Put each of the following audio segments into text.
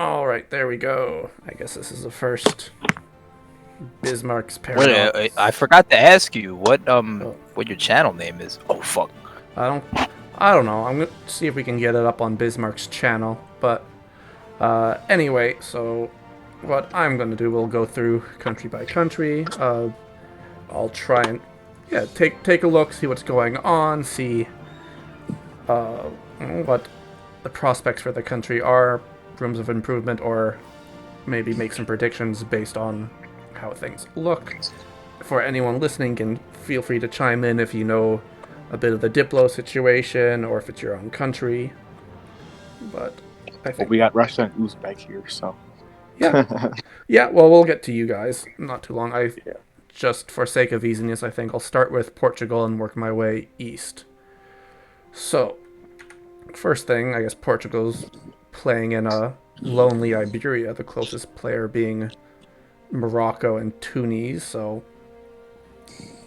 Alright, there we go. I guess this is the first Bismarck's Wait, I paradox. forgot to ask you Oh, what your channel name is. Oh fuck. I don't I don't know. I'm gonna see if we can get it up on Bismarck's channel. But anyway, so what I'm gonna do, we'll go through country by country. I'll try and take a look, see what's going on, see what the prospects for the country are, rooms of improvement, or maybe make some predictions based on how things look. For anyone listening, can feel free to chime in if you know a bit of the Diplo situation or if it's your own country. But I Well, think, we got Russia and Uzbek here, so. yeah, yeah. Well, we'll get to you guys not too long. I Yeah. just for sake of easiness, I think I'll start with Portugal and work my way east. So, first thing, I guess Portugal's playing in a lonely Iberia, the closest player being Morocco and Tunis, so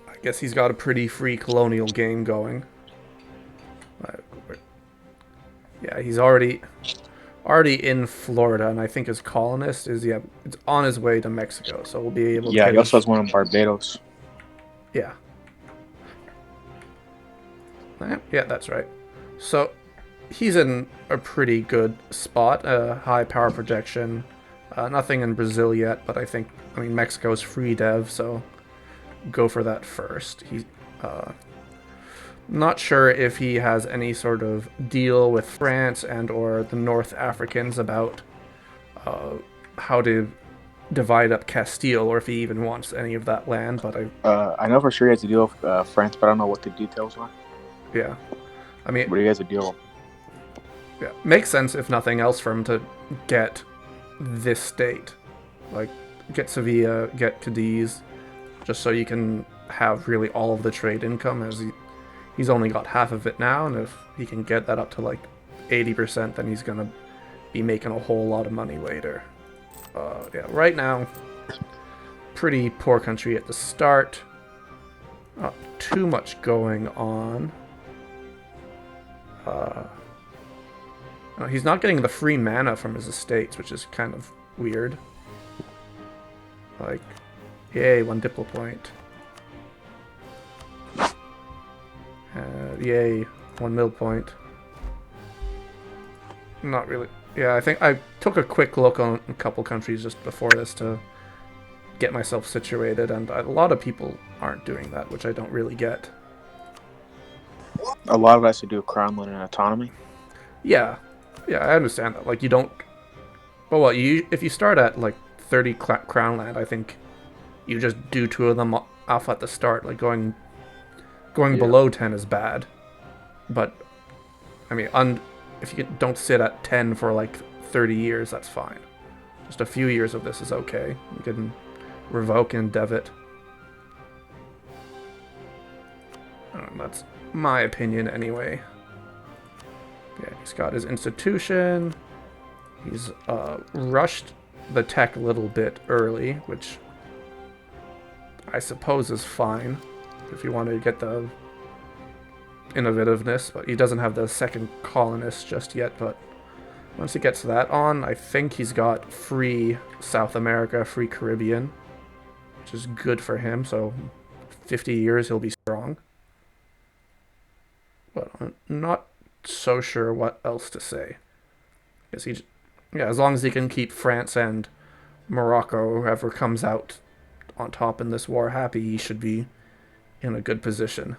I guess he's got a pretty free colonial game going. Uh, yeah, he's already in Florida, and I think his colonist is it's on his way to Mexico, so we'll be able to Yeah, get he also his has one in Barbados. yeah. Yeah, that's right. So he's in a pretty good spot, high power projection. Nothing in Brazil yet, but I mean Mexico's free dev, so go for that first. He's not sure if he has any sort of deal with France and or the North Africans about how to divide up Castile, or if he even wants any of that land. But I know for sure he has a deal with France, but I don't know what the details are. yeah, I mean, But he has a deal. yeah, makes sense if nothing else for him to get this state, like get Sevilla, get Cadiz, just so you can have really all of the trade income, as he's only got half of it now, and if he can get that up to like 80%, then he's gonna be making a whole lot of money later. Yeah, right now, pretty poor country at the start. Not too much going on. He's not getting the free mana from his estates, which is kind of weird. Like, yay, 1 Diplo point. Yay, 1 mil point. Not really. Yeah, I think I took a quick look on a couple countries just before this to get myself situated, and a lot of people aren't doing that, which I don't really get. A lot of it has to do with crownland and autonomy. Yeah, I understand that. Like, you don't. Well, if you start at like 30 crown land, I think you just do 2 of them off at the start. Like going below 10 is bad, but I mean, if you don't sit at 10 for like 30 years, that's fine. Just a few years of this is okay. You can revoke and dev it. That's my opinion anyway. Yeah, he's got his institution. He's rushed the tech a little bit early, which I suppose is fine if you want to get the innovativeness, but he doesn't have the second colonist just yet. But once he gets that on, I think he's got free South America, free Caribbean, which is good for him. So 50 years he'll be strong. But I'm not so sure what else to say. Yeah, as long as he can keep France and Morocco, whoever comes out on top in this war, happy, he should be in a good position.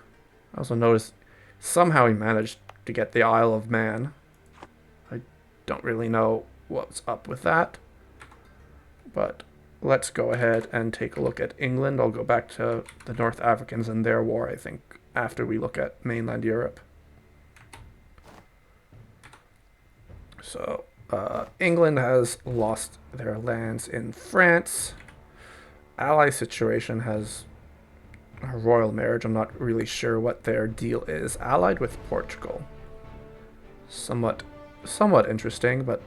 I also noticed somehow he managed to get the Isle of Man. I don't really know what's up with that, but let's go ahead and take a look at England. I'll go back to the North Africans and their war, I think, after we look at mainland Europe. So, England has lost their lands in France. Ally situation has a royal marriage. I'm not really sure what their deal is. Allied with Portugal. Somewhat interesting, but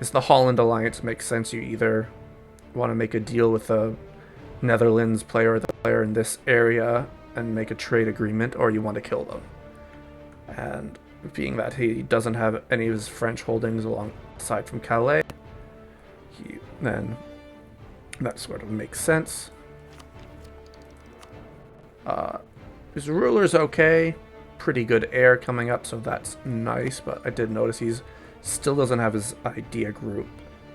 it's the Holland alliance. Makes sense. You either want to make a deal with the Netherlands player or the player in this area and make a trade agreement, or you want to kill them. And being that he doesn't have any of his French holdings aside from Calais, then that sort of makes sense. His ruler's okay. Pretty good heir coming up, so that's nice, but I did notice he's still doesn't have his idea group,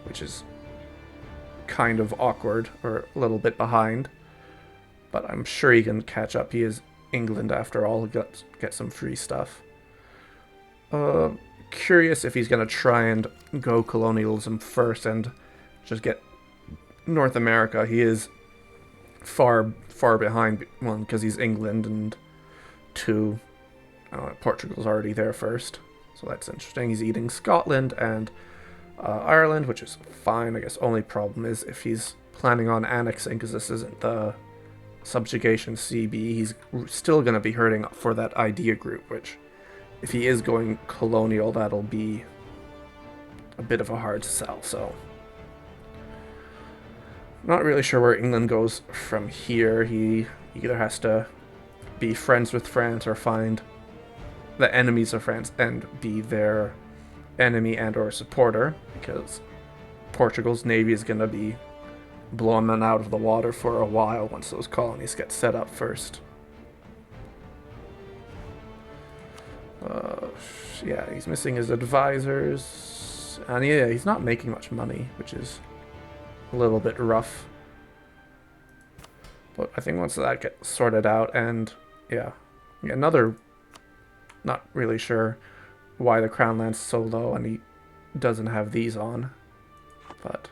which is kind of awkward, or a little bit behind. But I'm sure he can catch up. He is England after all. He'll get some free stuff. Curious if he's going to try and go colonialism first and just get North America. He is far behind, one, because he's England, and two, Portugal's already there first. So that's interesting. He's eating Scotland and Ireland, which is fine. I guess only problem is if he's planning on annexing, because this isn't the subjugation CB, he's still going to be hurting for that idea group, which if he is going colonial, that'll be a bit of a hard sell. So not really sure where England goes from here. He either has to be friends with France or find the enemies of France and be their enemy and or supporter, because Portugal's navy is going to be blowing them out of the water for a while once those colonies get set up first. Yeah, he's missing his advisors, and yeah, he's not making much money, which is a little bit rough. But I think once that gets sorted out, and yeah, another, not really sure why the crown land's so low and he doesn't have these on, but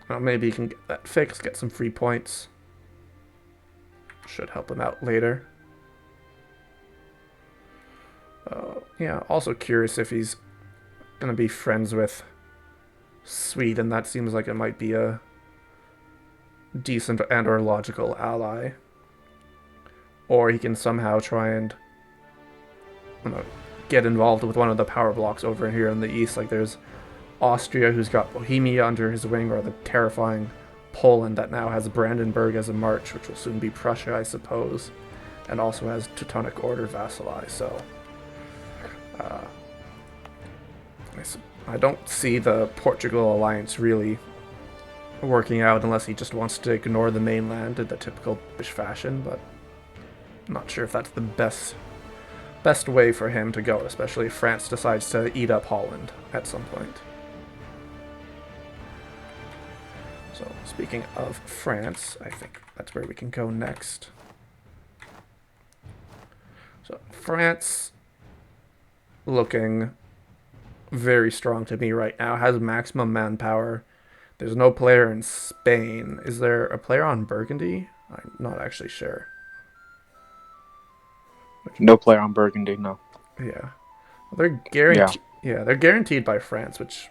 well, maybe he can get that fixed, get some free points. Should help him out later. Yeah, also curious if he's gonna be friends with Sweden. That seems like it might be a decent and or logical ally. Or he can somehow try and get involved with one of the power blocks over here in the east. Like there's Austria, who's got Bohemia under his wing, or the terrifying Poland that now has Brandenburg as a march, which will soon be Prussia, I suppose, and also has Teutonic Order vassalized. So I don't see the Portugal alliance really working out unless he just wants to ignore the mainland in the typical British fashion, but I'm not sure if that's the best way for him to go, especially if France decides to eat up Holland at some point. So, speaking of France, I think that's where we can go next. So, France looking very strong to me right now, has maximum manpower. There's no player in Spain. Is there a player on Burgundy? I'm not actually sure. No player on Burgundy, no. Yeah. Well, they're guaranteed. Yeah, they're guaranteed by France, which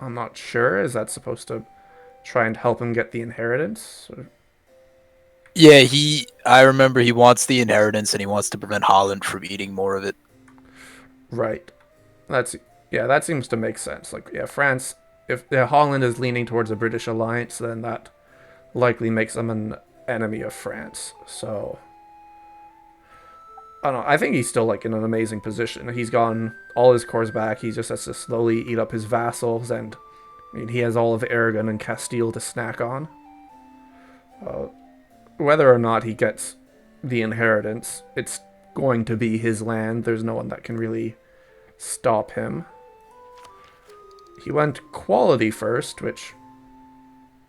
I'm not sure. Is that supposed to try and help him get the inheritance? Yeah, I remember he wants the inheritance and he wants to prevent Holland from eating more of it. Right. That seems to make sense. Like, yeah, France, if Holland is leaning towards a British alliance, then that likely makes them an enemy of France. So I don't know. I think he's still like in an amazing position. He's gotten all his cores back. He just has to slowly eat up his vassals, and I mean, he has all of Aragon and Castile to snack on. Whether or not he gets the inheritance, it's going to be his land. There's no one that can really stop him. He went quality first, which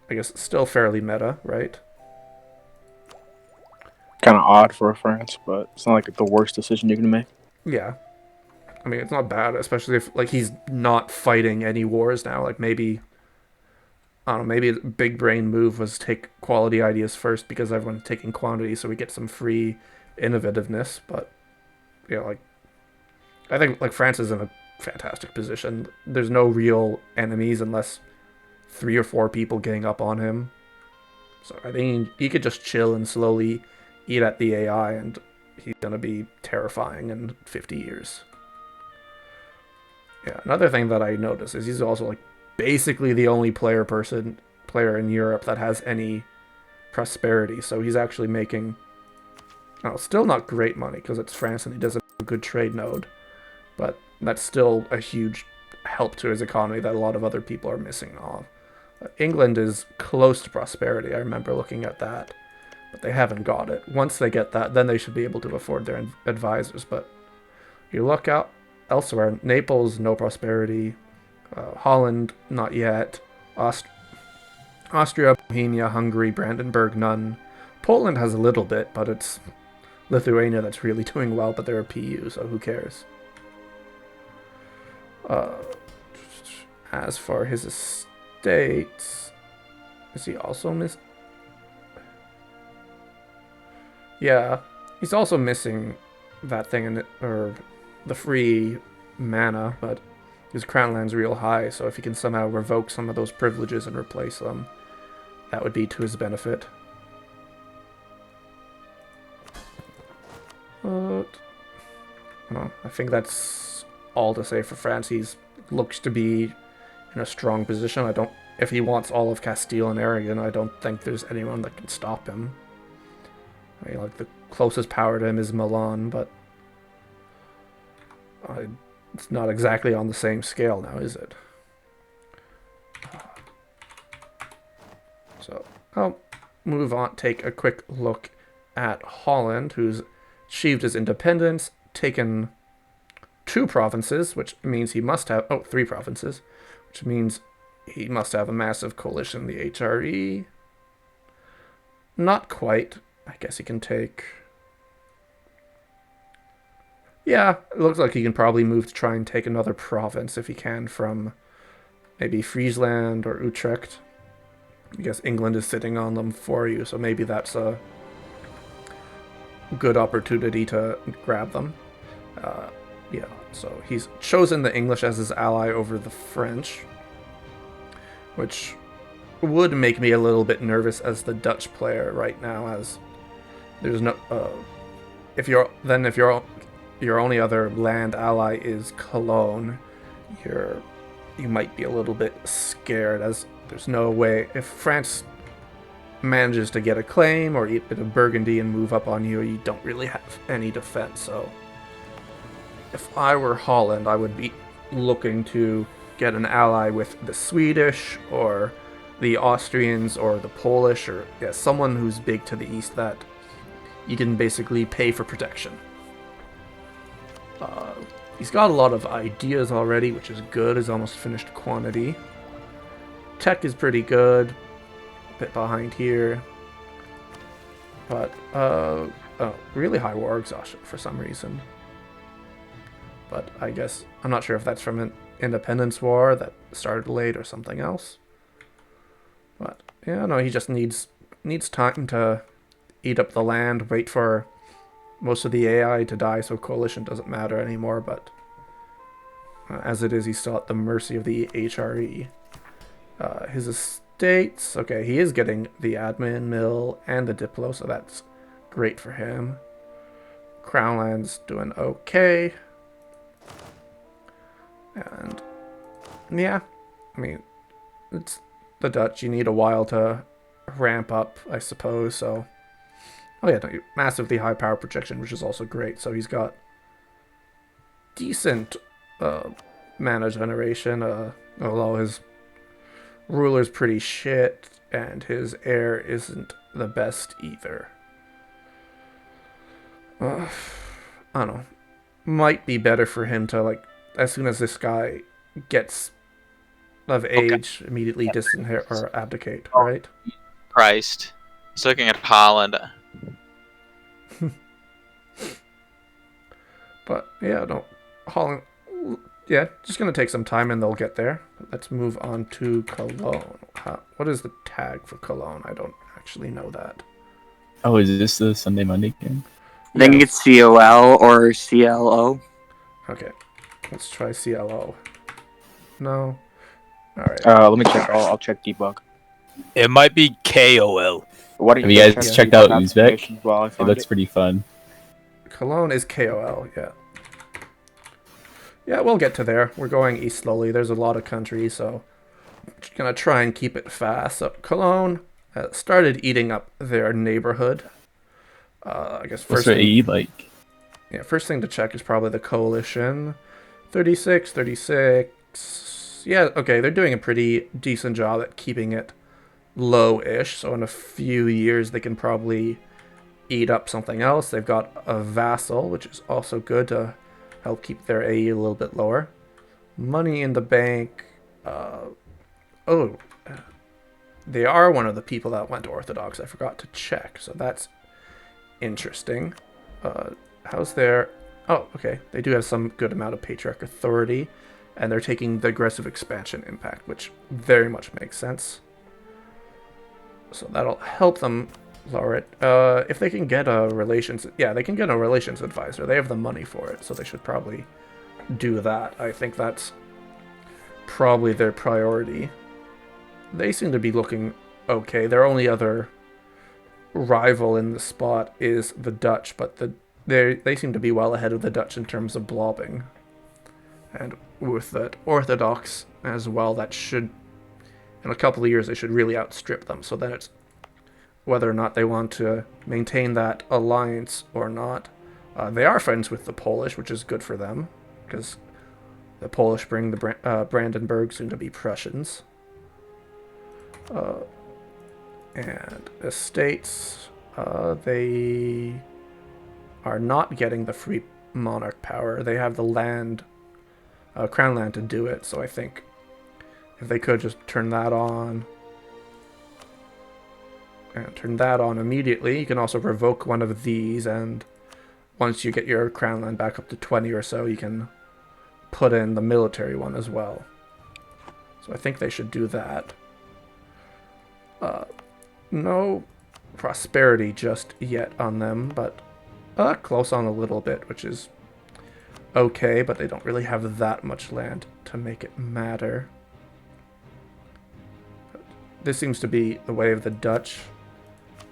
I guess is still fairly meta, right? Kind of odd for France, but it's not like the worst decision you can make. Yeah. I mean, it's not bad, especially if like he's not fighting any wars now. Like maybe, I don't know, maybe a big brain move was take quality ideas first because everyone's taking quantity, so we get some free innovativeness. But yeah, like I think like France is in a fantastic position. There's no real enemies unless 3 or 4 people gang up on him. So I think he could just chill and slowly eat at the AI, and he's gonna be terrifying in 50 years. Yeah, another thing that I noticed is he's also like basically the only player in Europe that has any prosperity. So he's actually making, still not great money because it's France and he doesn't have a good trade node, but that's still a huge help to his economy that a lot of other people are missing off. England is close to prosperity. I remember looking at that, but they haven't got it. Once they get that, then they should be able to afford their advisors. But you look out elsewhere, Naples, no prosperity. Holland, not yet. Austria, Bohemia, Hungary, Brandenburg, none. Poland has a little bit, but it's Lithuania that's really doing well, but they're a PU, so who cares? As for his estates, is he also Yeah, he's also missing that thing in it, or the free mana, but his crown land's real high, so if he can somehow revoke some of those privileges and replace them, that would be to his benefit. But I think that's all to say for France. He looks to be in a strong position. If he wants all of Castile and Aragon, I don't think there's anyone that can stop him. I mean, like, the closest power to him is Milan, but it's not exactly on the same scale now, is it? So I'll move on, take a quick look at Holland, who's achieved his independence, taken 2 provinces, which means he must have... 3 provinces, which means he must have a massive coalition in the HRE. Not quite. I guess he can take... Yeah, it looks like he can probably move to try and take another province if he can from maybe Friesland or Utrecht. I guess England is sitting on them for you, so maybe that's a good opportunity to grab them. Yeah, so he's chosen the English as his ally over the French, which would make me a little bit nervous as the Dutch player right now, as there's no... if your only other land ally is Cologne, you might be a little bit scared, as there's no way... If France manages to get a claim or eat a bit of Burgundy and move up on you, you don't really have any defense. So if I were Holland, I would be looking to get an ally with the Swedish or the Austrians or the Polish, or someone who's big to the east that you can basically pay for protection. He's got a lot of ideas already, which is good. He's almost finished quantity. Tech is pretty good. A bit behind here. But, really high war exhaustion for some reason. But I guess, I'm not sure if that's from an independence war that started late or something else. But, yeah, no, he just needs time to eat up the land, wait for most of the AI to die, so coalition doesn't matter anymore, but as it is, he's still at the mercy of the HRE. His estates, okay, he is getting the admin mill and the diplo, so that's great for him. Crown land's doing okay. And, yeah, I mean, it's the Dutch. You need a while to ramp up, I suppose, so... Oh yeah, no, massively high power projection, which is also great. So he's got decent mana generation, although his ruler's pretty shit, and his heir isn't the best either. I don't know. Might be better for him to, like, as soon as this guy gets of age, immediately disinherit or abdicate, right? Christ. He's looking at Holland. But, yeah, no. Holland, yeah, just going to take some time and they'll get there. Let's move on to Cologne. What is the tag for Cologne? I don't actually know that. Oh, is this the Sunday Monday game? I think it's COL or CLO. Okay, let's try CLO. No. Alright. Let me check. I'll check debug. It might be KOL. What Have you guys checked out Uzbek? While I It find looks pretty fun. Cologne is KOL, yeah. Yeah, we'll get to there. We're going east slowly. There's a lot of countries, so just gonna try and keep it fast. So Cologne started eating up their neighborhood. I guess What's first their thing, AE like? first thing to check is probably the coalition. 36, 36. Yeah, okay, they're doing a pretty decent job at keeping it low-ish, so in a few years they can probably eat up something else. They've got a vassal, which is also good to help keep their AE a little bit lower. Money in the bank. They are one of the people that went Orthodox. I forgot to check, so that's interesting. How's their... Oh, okay. They do have some good amount of Patriarch authority, and they're taking the aggressive expansion impact, which very much makes sense. So that'll help them lower it. If they can get a relations... Yeah, they can get a relations advisor. They have the money for it, so they should probably do that. I think that's probably their priority. They seem to be looking okay. Their only other rival in the spot is the Dutch, but they seem to be well ahead of the Dutch in terms of blobbing. And with the Orthodox as well, that should, in a couple of years, they should really outstrip them. So then it's whether or not they want to maintain that alliance or not. They are friends with the Polish, which is good for them, because the Polish bring the Brandenburg, soon to be Prussians. And estates, they are not getting the free monarch power. They have the land, crown land to do it, so I think if they could just turn that on, and turn that on immediately. You can also revoke one of these, and once you get your crown land back up to 20 or so, you can put in the military one as well. So I think they should do that. No prosperity just yet on them, but close on a little bit, which is okay, but they don't really have that much land to make it matter. This seems to be the way of the Dutch.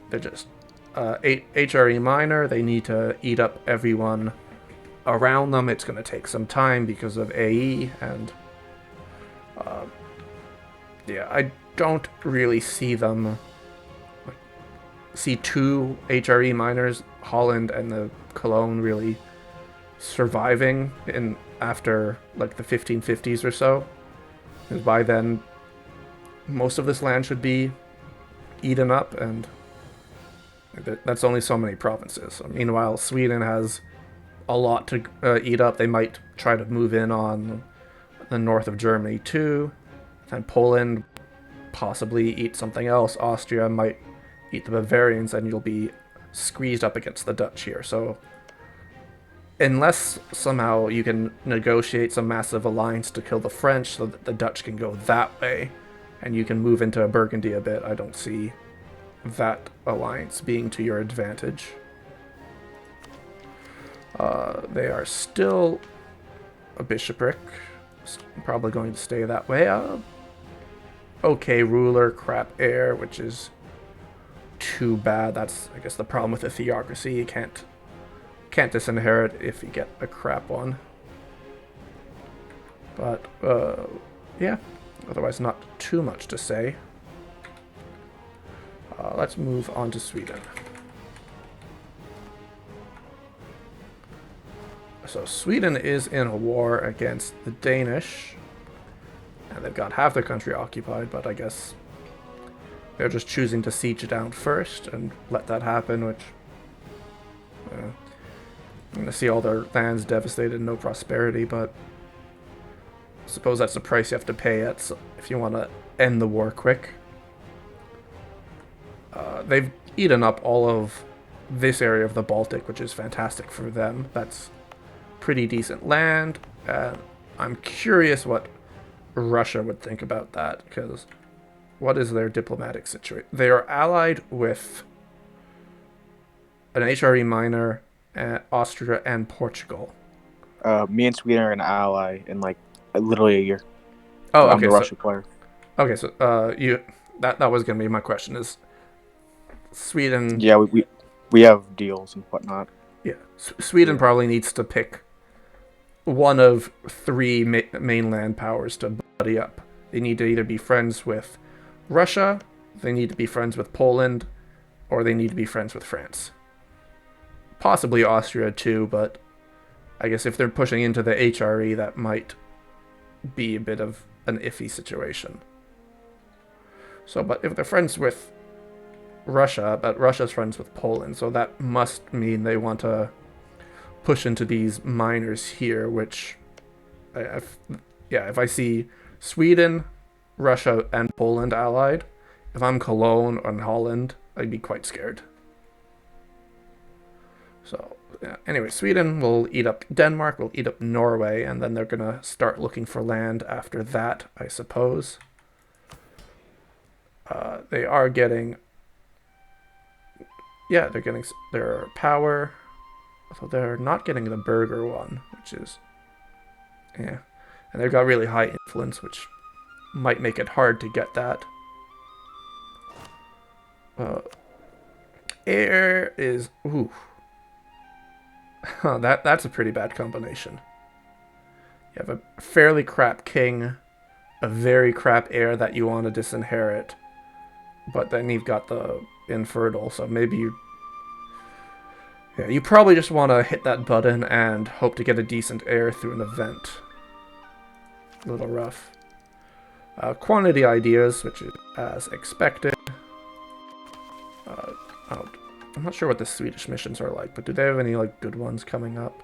They're just HRE minor. They need to eat up everyone around them. It's going to take some time because of AE, and yeah, I don't really see them... see two HRE minors, Holland and the Cologne, really surviving after like the 1550s or so. Because by then, most of this land should be eaten up, and that's only so many provinces. So meanwhile, Sweden has a lot to eat up. They might try to move in on the north of Germany too. And Poland possibly eat something else. Austria might eat the Bavarians, and you'll be squeezed up against the Dutch here. So unless somehow you can negotiate some massive alliance to kill the French so that the Dutch can go that way, and you can move into Burgundy a bit, I don't see that alliance being to your advantage. They are still a bishopric, probably going to stay that way. Okay ruler, crap heir, which is too bad. That's, I guess, the problem with the theocracy. You can't disinherit if you get a crap one. But yeah, otherwise not too much to say. Let's move on to Sweden. So Sweden is in a war against the Danish, and they've got half their country occupied, but I guess they're just choosing to siege it down first and let that happen, which I'm going to see all their lands devastated, no prosperity, but I suppose that's the price you have to pay if you want to end the war quick. They've eaten up all of this area of the Baltic, which is fantastic for them. That's pretty decent land. I'm curious what Russia would think about that, because what is their diplomatic situation? They are allied with an HRE minor, Austria, and Portugal. Me and Sweden are an ally in like literally a year. Oh, I'm okay. the Russian player. Okay, so that was gonna be my question. Is Sweden? Yeah, we have deals and whatnot. Yeah, Sweden probably needs to pick one of three mainland powers to buddy up. They need to either be friends with Russia, they need to be friends with Poland, or they need to be friends with France. Possibly Austria too, but I guess if they're pushing into the HRE, that might be a bit of an iffy situation. So, but if they're friends with Russia, but Russia's friends with Poland, so that must mean they want to push into these minors here, which, if I see Sweden, Russia, and Poland allied, if I'm Cologne and Holland, I'd be quite scared. So, yeah. Anyway, Sweden will eat up Denmark, will eat up Norway, and then they're gonna start looking for land after that, I suppose. They are getting... Yeah, they're getting their power. So they're not getting the burger one, which is... Yeah. And they've got really high influence, which might make it hard to get that. Air is... Ooh. Huh, that's a pretty bad combination. You have a fairly crap king, a very crap heir that you want to disinherit, but then you've got the infertile, so maybe you... Yeah, you probably just want to hit that button and hope to get a decent heir through an event. A little rough. Quantity ideas, which is as expected. I'm not sure what the Swedish missions are like, but do they have any like good ones coming up?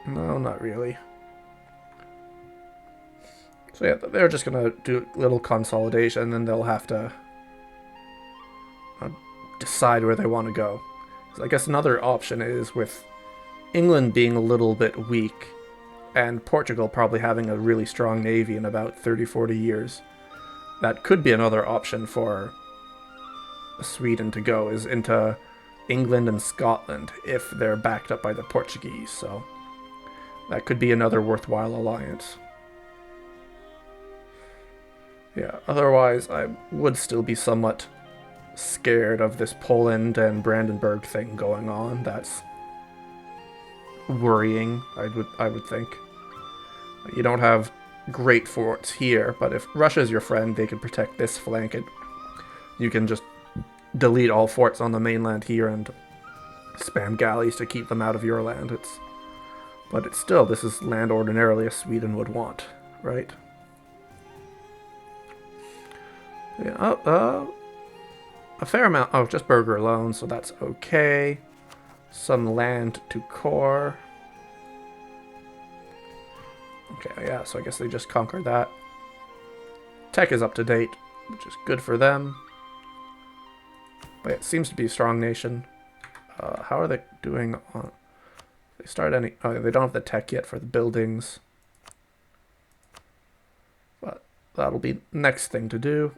No, not really. So yeah, they're just gonna do a little consolidation, and then they'll have to decide where they want to go. So I guess another option is with England being a little bit weak, and Portugal probably having a really strong navy in about 30-40 years. That could be another option for Sweden to go, is into England and Scotland if they're backed up by the Portuguese, so that could be another worthwhile alliance. Yeah, otherwise I would still be somewhat scared of this Poland and Brandenburg thing going on. That's worrying, I would think. You don't have great forts here, but if Russia's your friend, they can protect this flank, and you can just delete all forts on the mainland here and spam galleys to keep them out of your land. But it's still, this is land ordinarily a Sweden would want, right? Yeah, a fair amount. Oh, just burger alone, so that's okay. Some land to core. Okay, yeah, so I guess they just conquered that. Tech is up to date, which is good for them. But it seems to be a strong nation. How are they doing on... They start any... Oh, they don't have the tech yet for the buildings. But that'll be next thing to do.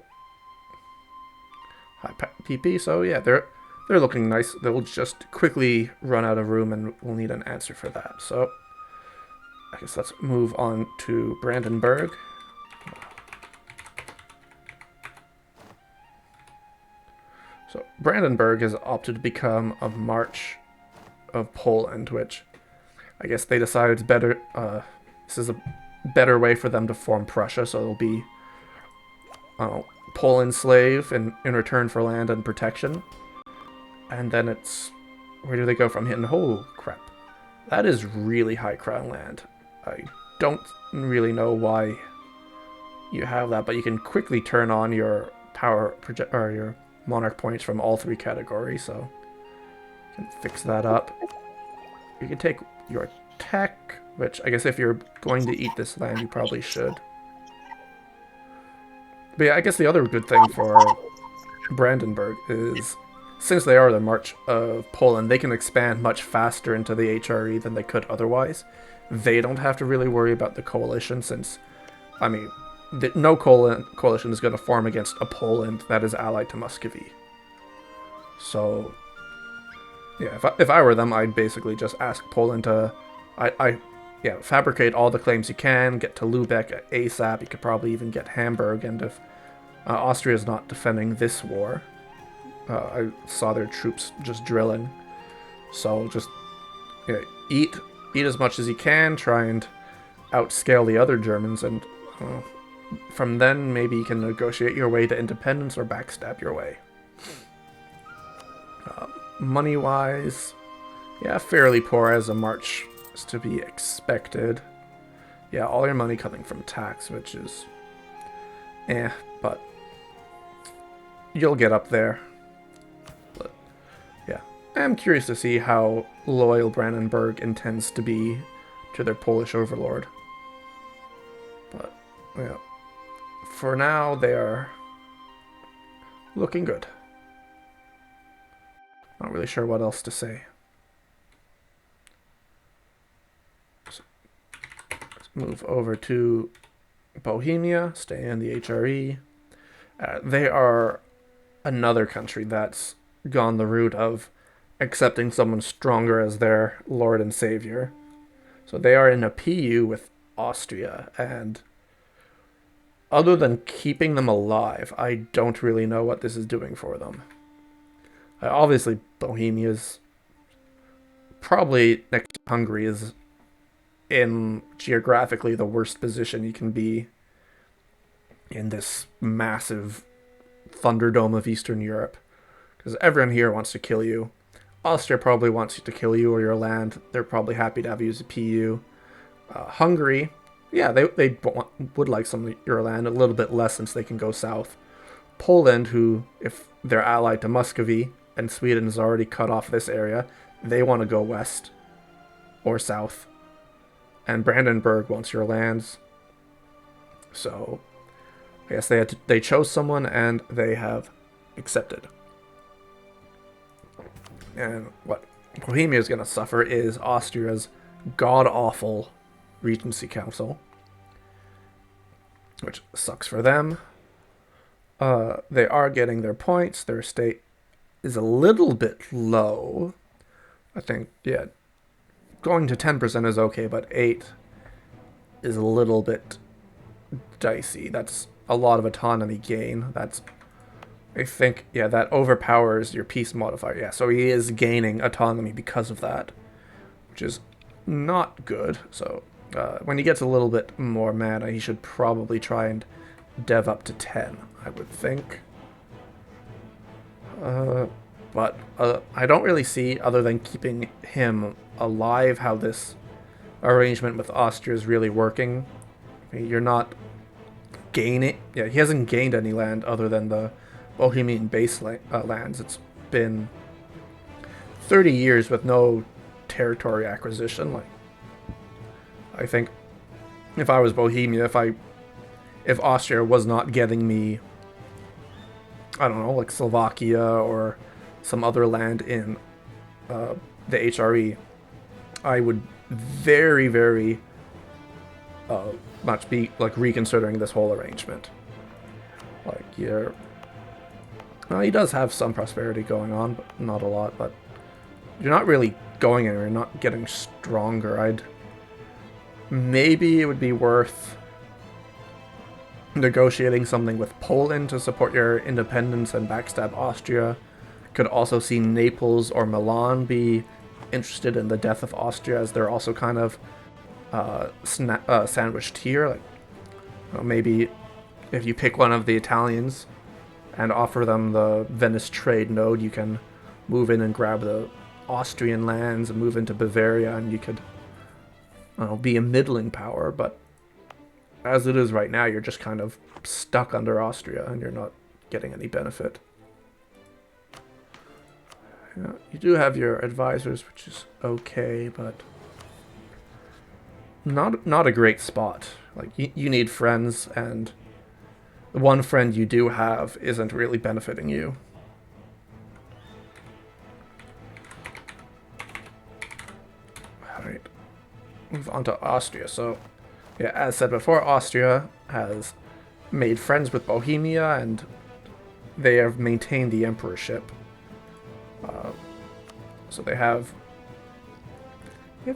High PP, so yeah, they're looking nice. They'll just quickly run out of room, and we'll need an answer for that. So I guess let's move on to Brandenburg. So Brandenburg has opted to become a March of Poland, which I guess they decided it's better. This is a better way for them to form Prussia, so it'll be Poland slave in return for land and protection. And then it's... Where do they go from here? Oh, crap. That is really high crown land. I don't really know why you have that, but you can quickly turn on your power or your monarch points from all three categories, so you can fix that up. You can take your tech, which I guess if you're going to eat this land, you probably should. But yeah, I guess the other good thing for Brandenburg is, since they are the March of Poland, they can expand much faster into the HRE than they could otherwise. They don't have to really worry about the coalition, since, I mean, no coalition is going to form against a Poland that is allied to Muscovy. So, yeah, if I were them, I'd basically just ask Poland to, fabricate all the claims you can, get to Lubeck ASAP. You could probably even get Hamburg, and if Austria's not defending this war, I saw their troops just drilling. So just eat as much as you can, try and outscale the other Germans, and from then maybe you can negotiate your way to independence or backstab your way. Money-wise, yeah, fairly poor as a march is to be expected. Yeah, all your money coming from tax, which is... but you'll get up there. But, yeah. I'm curious to see how loyal Brandenburg intends to be to their Polish overlord. But, yeah. For now, they are looking good. Not really sure what else to say. So, let's move over to Bohemia, stay in the HRE. They are another country that's gone the route of accepting someone stronger as their lord and savior. So they are in a PU with Austria, and other than keeping them alive, I don't really know what this is doing for them. Obviously, Bohemia's probably next to Hungary is in geographically the worst position you can be in this massive Thunderdome of Eastern Europe. Because everyone here wants to kill you. Austria probably wants you to kill you or your land. They're probably happy to have you as a PU. Hungary, yeah, they would like some of your land, a little bit less since they can go south. Poland, who, if they're allied to Muscovy, and Sweden has already cut off this area, they want to go west or south. And Brandenburg wants your lands. So, I guess they chose someone and they have accepted. And what Bohemia is going to suffer is Austria's god-awful Regency Council, which sucks for them. They are getting their points. Their state is a little bit low. I think, yeah, going to 10% is okay, but 8 is a little bit dicey. That's a lot of autonomy gain. That's, I think, yeah, that overpowers your peace modifier. Yeah, so he is gaining autonomy because of that, which is not good. So when he gets a little bit more mana, he should probably try and dev up to 10, I would think. But I don't really see, other than keeping him alive, how this arrangement with Austria is really working. I mean, you're not gaining... Yeah, he hasn't gained any land other than the Bohemian base lands. It's been 30 years with no territory acquisition. Like, I think if I was Bohemia, if Austria was not getting me, I don't know, like Slovakia or some other land in the HRE, I would very, very much be like reconsidering this whole arrangement. Like, he does have some prosperity going on, but not a lot. But you're not really going anywhere. You're not getting stronger. Maybe it would be worth negotiating something with Poland to support your independence and backstab Austria. Could also see Naples or Milan be interested in the death of Austria, as they're also kind of sandwiched here. Like, maybe if you pick one of the Italians and offer them the Venice trade node, you can move in and grab the Austrian lands and move into Bavaria, and you could be a middling power. But as it is right now, you're just kind of stuck under Austria, and you're not getting any benefit. Yeah, you do have your advisors, which is okay, but not a great spot. Like, you need friends, and the one friend you do have isn't really benefiting you. Alright, move on to Austria. So, yeah, as said before, Austria has made friends with Bohemia, and they have maintained the emperorship. So they have,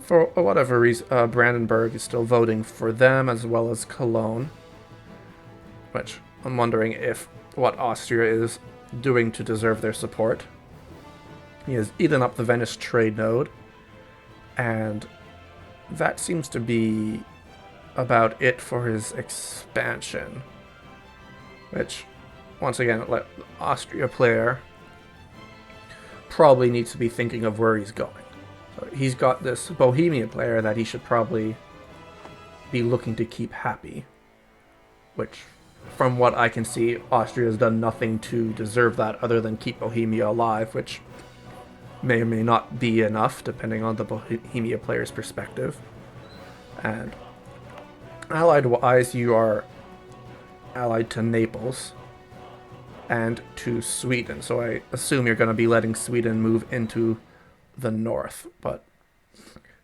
for whatever reason, Brandenburg is still voting for them, as well as Cologne. Which, I'm wondering if what Austria is doing to deserve their support. He has eaten up the Venice trade node, and that seems to be about it for his expansion. Which, once again, let Austria player probably needs to be thinking of where he's going. So he's got this Bohemian player that he should probably be looking to keep happy. Which, from what I can see, Austria has done nothing to deserve that other than keep Bohemia alive, which may or may not be enough, depending on the Bohemia player's perspective. And allied-wise, you are allied to Naples and to Sweden, so I assume you're going to be letting Sweden move into the north, but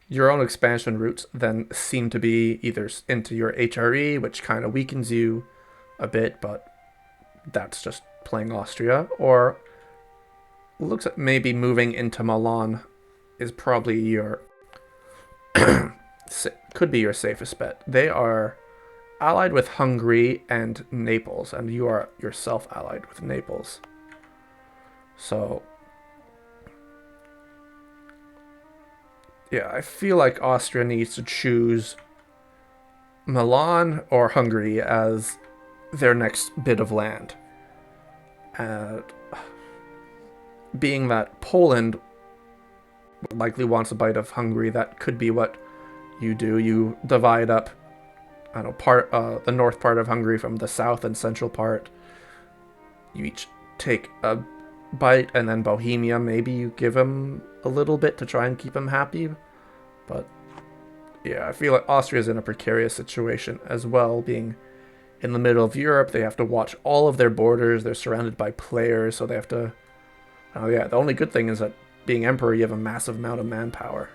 your own expansion routes then seem to be either into your HRE, which kind of weakens you a bit, but that's just playing Austria, or looks at maybe moving into Milan is probably your could be your safest bet. They are allied with Hungary and Naples, and you are yourself allied with Naples. So yeah, I feel like Austria needs to choose Milan or Hungary as their next bit of land. And being that Poland likely wants a bite of Hungary, that could be what you do. You divide up, I don't know, the north part of Hungary from the south and central part. You each take a bite, and then Bohemia, maybe you give them a little bit to try and keep them happy. But yeah, I feel like Austria's in a precarious situation as well, being in the middle of Europe. They have to watch all of their borders. They're surrounded by players, so they have to... Oh yeah, the only good thing is that being emperor, you have a massive amount of manpower.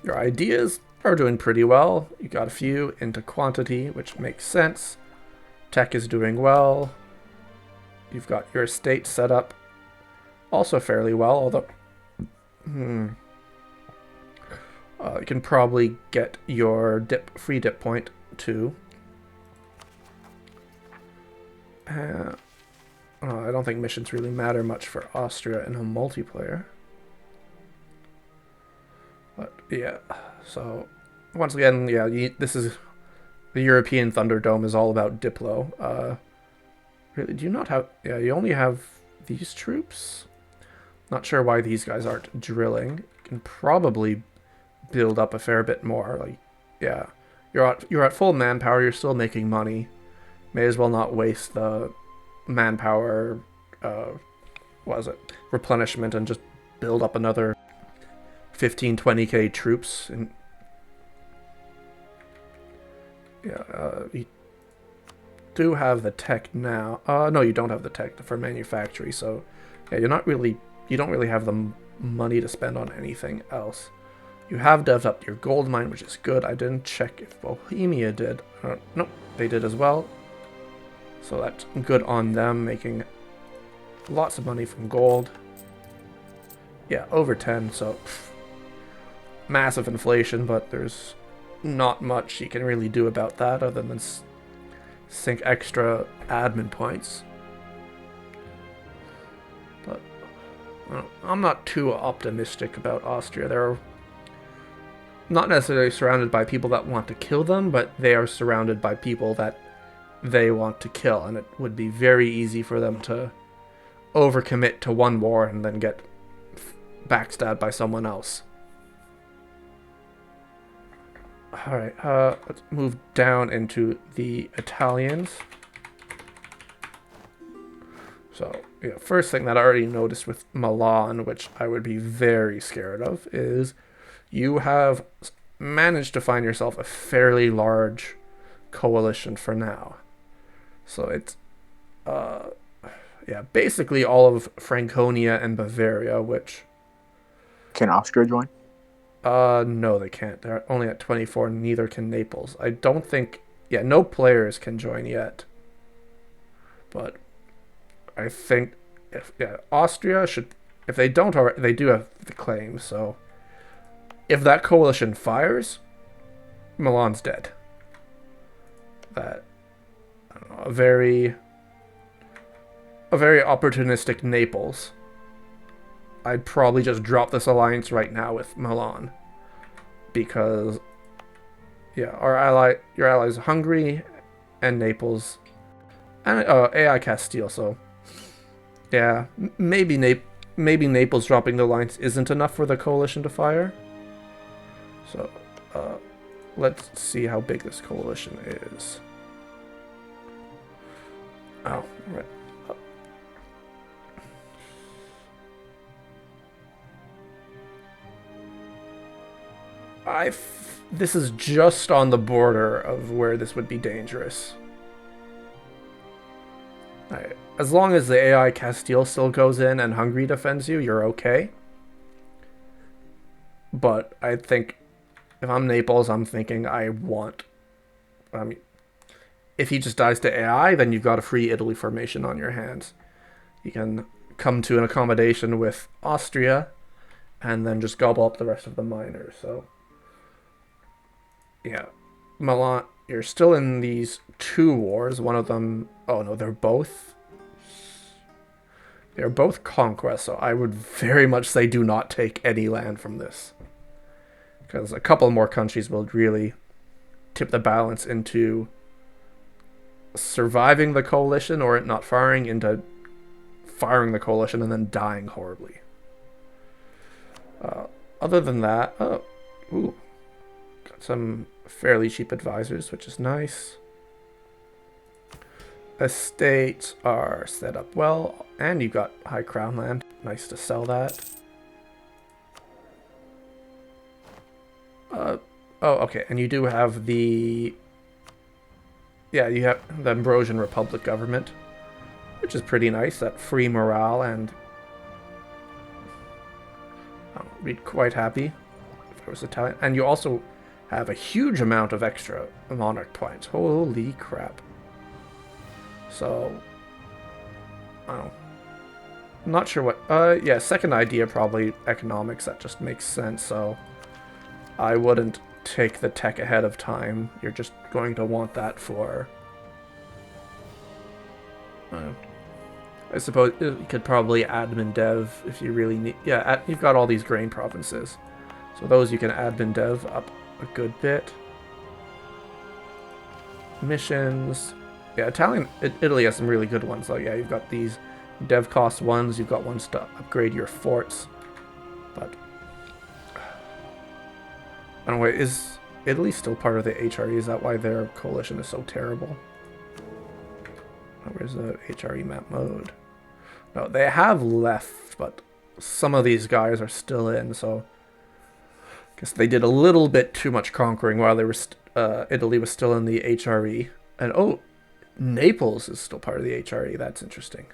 Your ideas are doing pretty well. You got a few into quantity, which makes sense. Tech is doing well. You've got your estate set up also fairly well, although you can probably get your free dip point too. I don't think missions really matter much for Austria in a multiplayer. But yeah, so once again, yeah, this is the European Thunderdome is all about Diplo. Really, do you not have... Yeah, you only have these troops? Not sure why these guys aren't drilling. You can probably build up a fair bit more. Like, yeah, you're at full manpower. You're still making money. May as well not waste the manpower. What is it? Replenishment, and just build up another 15-20k troops. And yeah, you do have the tech now. No, you don't have the tech for manufactory. So yeah, you don't really have the money to spend on anything else. You have devved up your gold mine, which is good. I didn't check if Bohemia did. Nope, they did as well. So that's good on them, making lots of money from gold. Yeah, over 10, so massive inflation, but there's not much you can really do about that other than sink extra admin points. But I'm not too optimistic about Austria. They're not necessarily surrounded by people that want to kill them, but they are surrounded by people that they want to kill, and it would be very easy for them to overcommit to one war and then get backstabbed by someone else. Alright, let's move down into the Italians. So, yeah, first thing that I already noticed with Milan, which I would be very scared of, is you have managed to find yourself a fairly large coalition for now. So it's, yeah, basically all of Franconia and Bavaria, which... Can Austria join? No, they can't. They're only at 24, neither can Naples. I don't think... Yeah, no players can join yet. But I think, Austria should... If they don't already... They do have the claim, so... If that coalition fires, Milan's dead. That... I don't know, a very opportunistic Naples. I'd probably just drop this alliance right now with Milan, because yeah, your allies Hungary and Naples and AI Castile. So yeah, maybe Naples dropping the alliance isn't enough for the coalition to fire. So let's see how big this coalition is. Oh, right. This is just on the border of where this would be dangerous. Right. As long as the AI Castile still goes in and Hungary defends you, you're okay. But I think if I'm Naples, I'm thinking if he just dies to AI, then you've got a free Italy formation on your hands. You can come to an accommodation with Austria and then just gobble up the rest of the miners. So, yeah. Milan, you're still in these two wars. One of them, oh no, they're both conquest, so I would very much say do not take any land from this. Because a couple more countries will really tip the balance into surviving the coalition or it not firing, into firing the coalition and then dying horribly. Other than that, got some fairly cheap advisors, which is nice. Estates are set up well, and you've got high crown land. Nice to sell that. Oh, okay, and you do have you have the Ambrosian Republic government, which is pretty nice. That free morale, and I'd be quite happy if I was Italian. And you also have a huge amount of extra monarch points. Holy crap. So, I don't know. I'm not sure what... yeah, second idea, probably economics. That just makes sense, so I wouldn't take the tech ahead of time. You're just going to want that for... I suppose you could probably admin dev if you really need... Yeah, you've got all these grain provinces. So those you can admin dev up a good bit. Missions... Yeah, Italy has some really good ones, though. Yeah, you've got these dev cost ones, you've got ones to upgrade your forts. But I don't know, is Italy still part of the HRE? Is that why their coalition is so terrible? Oh, where's the HRE map mode? No, they have left, but some of these guys are still in, so I guess they did a little bit too much conquering while they were Italy was still in the HRE. And oh, Naples is still part of the HRE. That's interesting.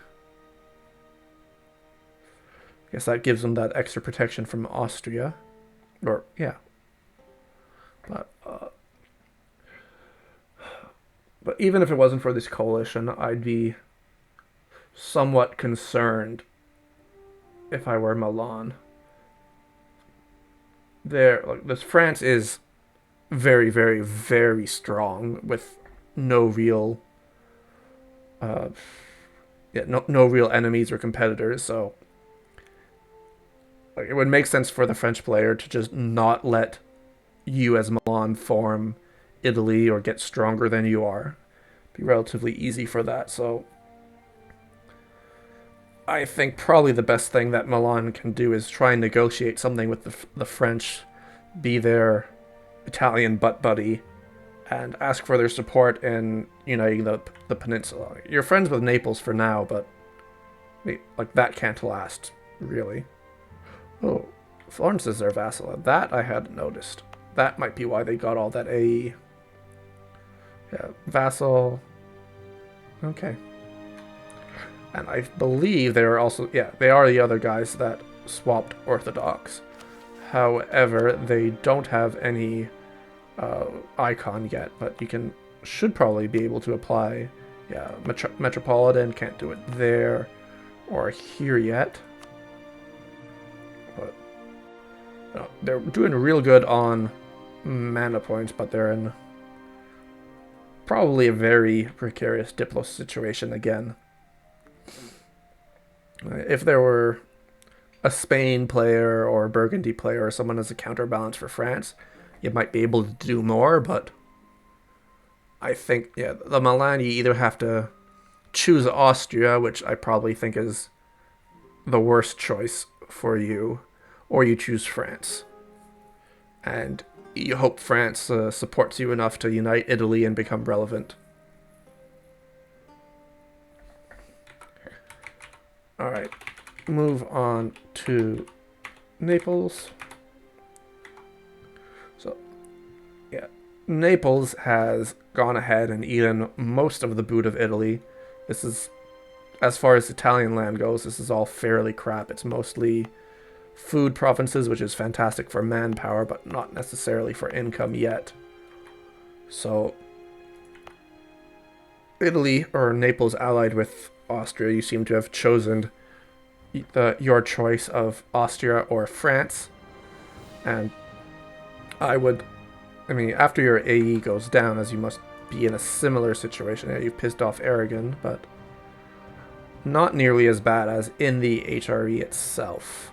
I guess that gives them that extra protection from Austria. Or, yeah. But even if it wasn't for this coalition, I'd be somewhat concerned if I were Milan. This France is very, very, very strong with no real... no real enemies or competitors, so it would make sense for the French player to just not let you as Milan form Italy or get stronger than you are. Be relatively easy for that, so I think probably the best thing that Milan can do is try and negotiate something with the French, be their Italian butt buddy, and ask for their support in uniting the peninsula. You're friends with Naples for now, but that can't last, really. Oh, Florence is their vassal. That I hadn't noticed. That might be why they got all that AE. Yeah, vassal. Okay. And I believe they are also... Yeah, they are the other guys that swapped Orthodox. However, they don't have any... icon yet, but you should probably be able to apply. Yeah, Metropolitan, can't do it there or here yet, but no, they're doing real good on mana points, but they're in probably a very precarious Diplo situation again. If there were a Spain player or a Burgundy player or someone as a counterbalance for France, you might be able to do more, but I think, yeah, the Milan, you either have to choose Austria, which I probably think is the worst choice for you, or you choose France. And you hope France supports you enough to unite Italy and become relevant. Alright, move on to Naples. So, yeah, Naples has gone ahead and eaten most of the boot of Italy. This is, as far as Italian land goes, this is all fairly crap. It's mostly food provinces, which is fantastic for manpower, but not necessarily for income yet. So, Italy, or Naples allied with Austria, you seem to have chosen your choice of Austria or France. And after your AE goes down, as you must be in a similar situation, you've pissed off Aragon, but not nearly as bad as in the HRE itself.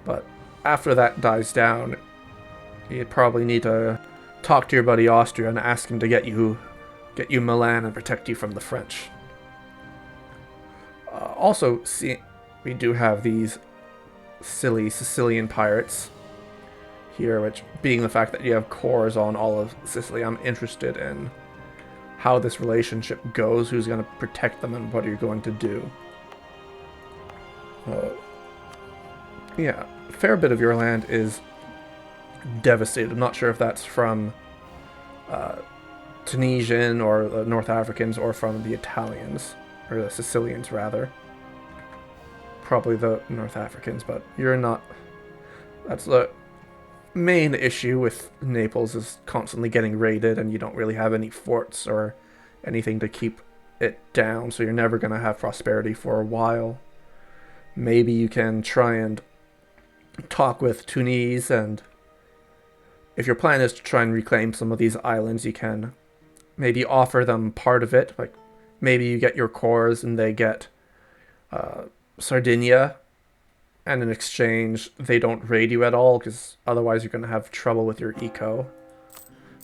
But after that dies down, you'd probably need to talk to your buddy Austria and ask him to get you Milan and protect you from the French. Also, we do have these silly Sicilian pirates here, which, being the fact that you have cores on all of Sicily, I'm interested in how this relationship goes, who's going to protect them, and what you're going to do. Yeah, a fair bit of your land is devastated. I'm not sure if that's from Tunisian or the North Africans or from the Italians, or the Sicilians rather. Probably the North Africans, but you're not. That's the main issue with Naples, is constantly getting raided, and you don't really have any forts or anything to keep it down, so you're never going to have prosperity for a while. Maybe you can try and talk with Tunis, and if your plan is to try and reclaim some of these islands, you can maybe offer them part of it. Like, maybe you get your cores and they get Sardinia, and in exchange they don't raid you at all, because otherwise you're going to have trouble with your eco.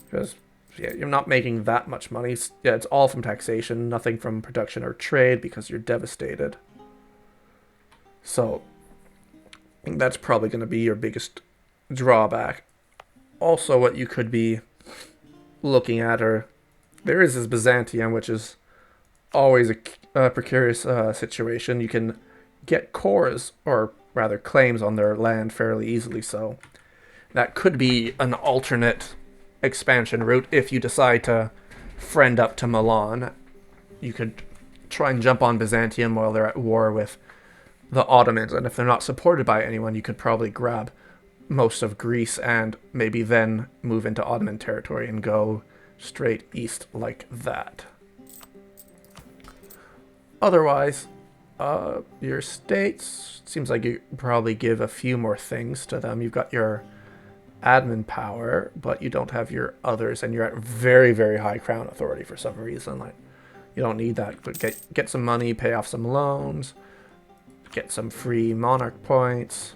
Because you're not making that much money. It's all from taxation, nothing from production or trade, because you're devastated. So I think that's probably going to be your biggest drawback. Also, what you could be looking at there is this Byzantium, which is always a precarious situation. You can get cores, or rather claims, on their land fairly easily, so that could be an alternate expansion route. If you decide to friend up to Milan, you could try and jump on Byzantium while they're at war with the Ottomans, and if they're not supported by anyone, you could probably grab most of Greece and maybe then move into Ottoman territory and go straight east like that. Otherwise, your states, seems like you probably give a few more things to them. You've got your admin power, but you don't have your others, and you're at very, very high crown authority for some reason. Like, you don't need that, but get some money, pay off some loans, get some free monarch points.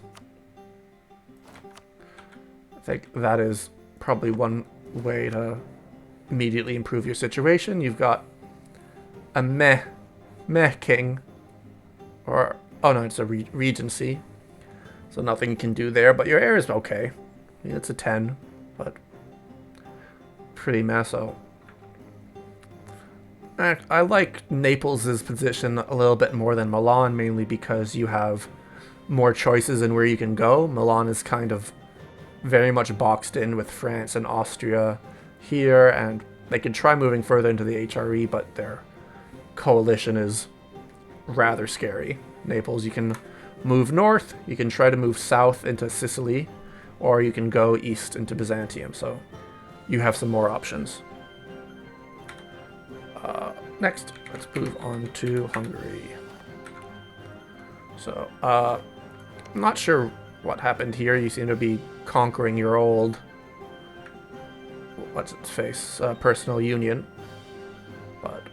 I think that is probably one way to immediately improve your situation. You've got a meh king, or, oh no, it's a regency, so nothing you can do there, but your heir is okay. I mean, it's a 10, but pretty meh. So I like Naples' position a little bit more than Milan, mainly because you have more choices in where you can go. Milan is kind of very much boxed in with France and Austria here, and they can try moving further into the HRE, but their coalition is rather scary. Naples, you can move north, you can try to move south into Sicily, or you can go east into Byzantium, so you have some more options. Next, let's move on to Hungary. So, I'm not sure what happened here. You seem to be conquering your old, what's its face, personal union. But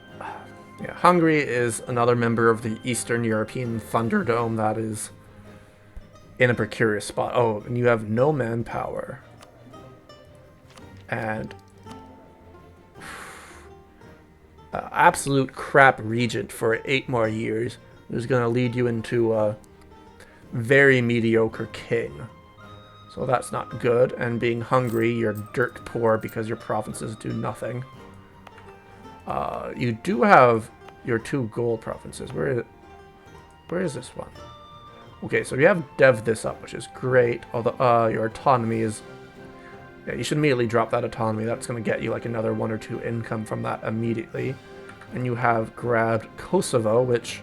yeah, Hungary is another member of the Eastern European Thunderdome that is in a precarious spot. Oh, and you have no manpower. And absolute crap regent for 8 more years, who's going to lead you into a very mediocre king. So that's not good. And being hungry, you're dirt poor because your provinces do nothing. You do have your 2 gold provinces. Where is this one? Okay, so you have dev this up, which is great. Although your autonomy is... Yeah, you should immediately drop that autonomy. That's going to get you like another 1 or 2 income from that immediately. And you have grabbed Kosovo, which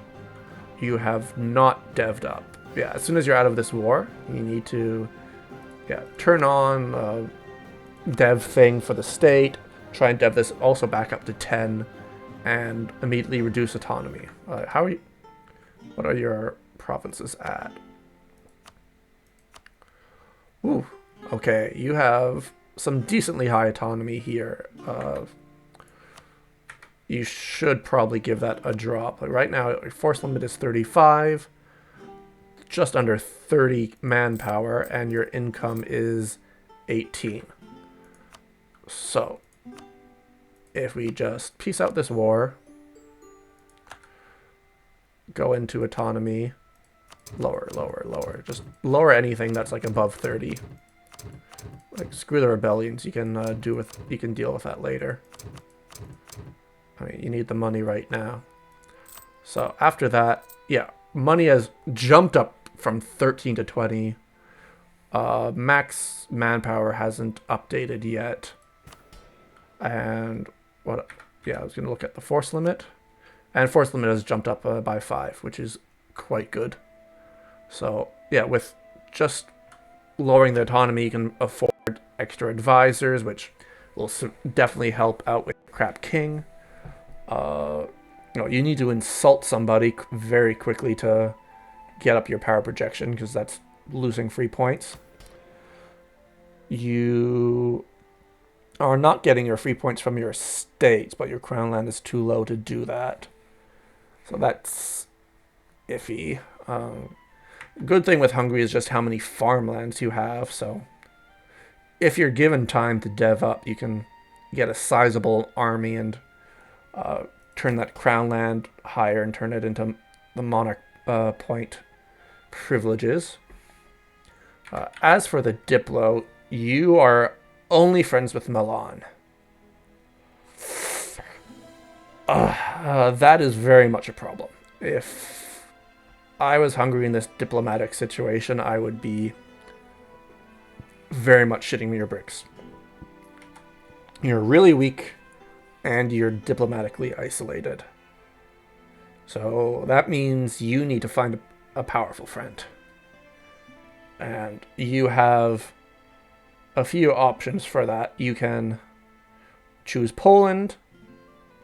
you have not dev'd up. Yeah, as soon as you're out of this war, you need to turn on dev thing for the state, try and dev this also back up to 10, and immediately reduce autonomy. How are you? What are your provinces at? Ooh, okay, you have some decently high autonomy here. You should probably give that a drop. Like right now, your force limit is 35, just under 30 manpower, and your income is 18. So, if we just piece out this war, go into autonomy, lower, lower, lower. Just lower anything that's like above 30. Like screw the rebellions. You can deal with that later. I mean, you need the money right now. So after that, yeah, money has jumped up from 13 to 20. Max manpower hasn't updated yet. And what? Yeah, I was gonna look at the force limit, and force limit has jumped up by 5, which is quite good. So yeah, with just lowering the autonomy, you can afford extra advisors, which will definitely help out with Crap King. You need to insult somebody very quickly to get up your power projection, because that's losing free points. You are not getting your free points from your estates, but your crown land is too low to do that. So that's iffy. Good thing with Hungary is just how many farmlands you have, so if you're given time to dev up, you can get a sizable army and turn that crown land higher and turn it into the monarch point privileges. As for the Diplo, you are only friends with Milan. That is very much a problem. If I was Hungary in this diplomatic situation, I would be very much shitting me your bricks. You're really weak, and you're diplomatically isolated. So that means you need to find a powerful friend. And you have a few options for that. You can choose Poland.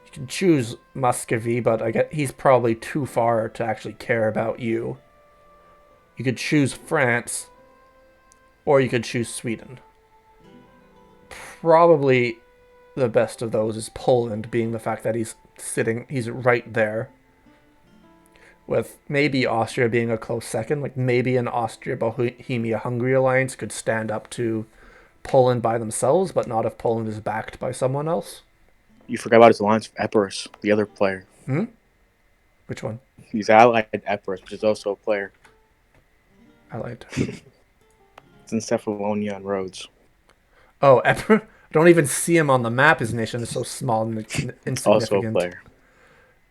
You can choose Muscovy, but I get he's probably too far to actually care about you. You could choose France, or you could choose Sweden. Probably the best of those is Poland, being the fact that he's right there. With maybe Austria being a close second, like maybe an Austria-Bohemia-Hungary alliance could stand up to Poland by themselves, but not if Poland is backed by someone else. You forgot about his alliance with Epirus, the other player. Which one? He's allied Epirus, which is also a player. Allied. It's in Cephalonia and Rhodes. Oh, Epirus? I don't even see him on the map. His nation is so small and insignificant. Also a player.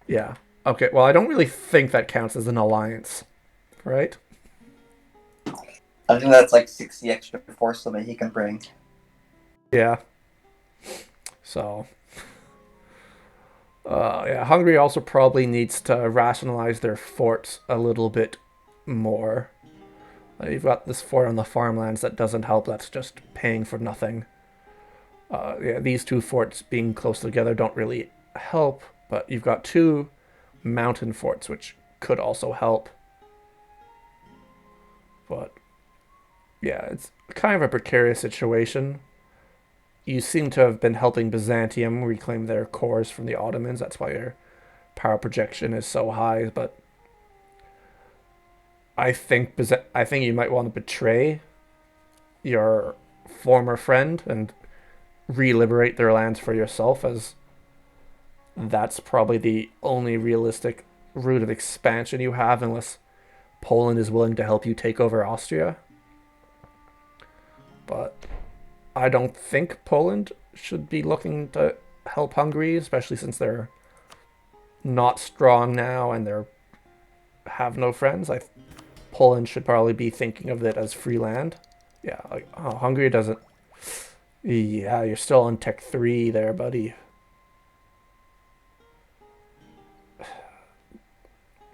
Yeah. Okay, well, I don't really think that counts as an alliance, right? I think that's like 60 extra force limit he can bring. Yeah. So, yeah, Hungary also probably needs to rationalize their forts a little bit more. You've got this fort on the farmlands that doesn't help. That's just paying for nothing. Yeah, these two forts being close together don't really help, but you've got 2 mountain forts, which could also help. But yeah, it's kind of a precarious situation. You seem to have been helping Byzantium reclaim their cores from the Ottomans. That's why your power projection is so high. But I think you might want to betray your former friend and re-liberate their lands for yourself, as that's probably the only realistic route of expansion you have, unless Poland is willing to help you take over Austria. but I don't think Poland should be looking to help Hungary, especially since they're not strong now and they have no friends. Poland should probably be thinking of it as free land. Yeah, like, oh, Hungary doesn't. Yeah, you're still on Tech 3 there, buddy.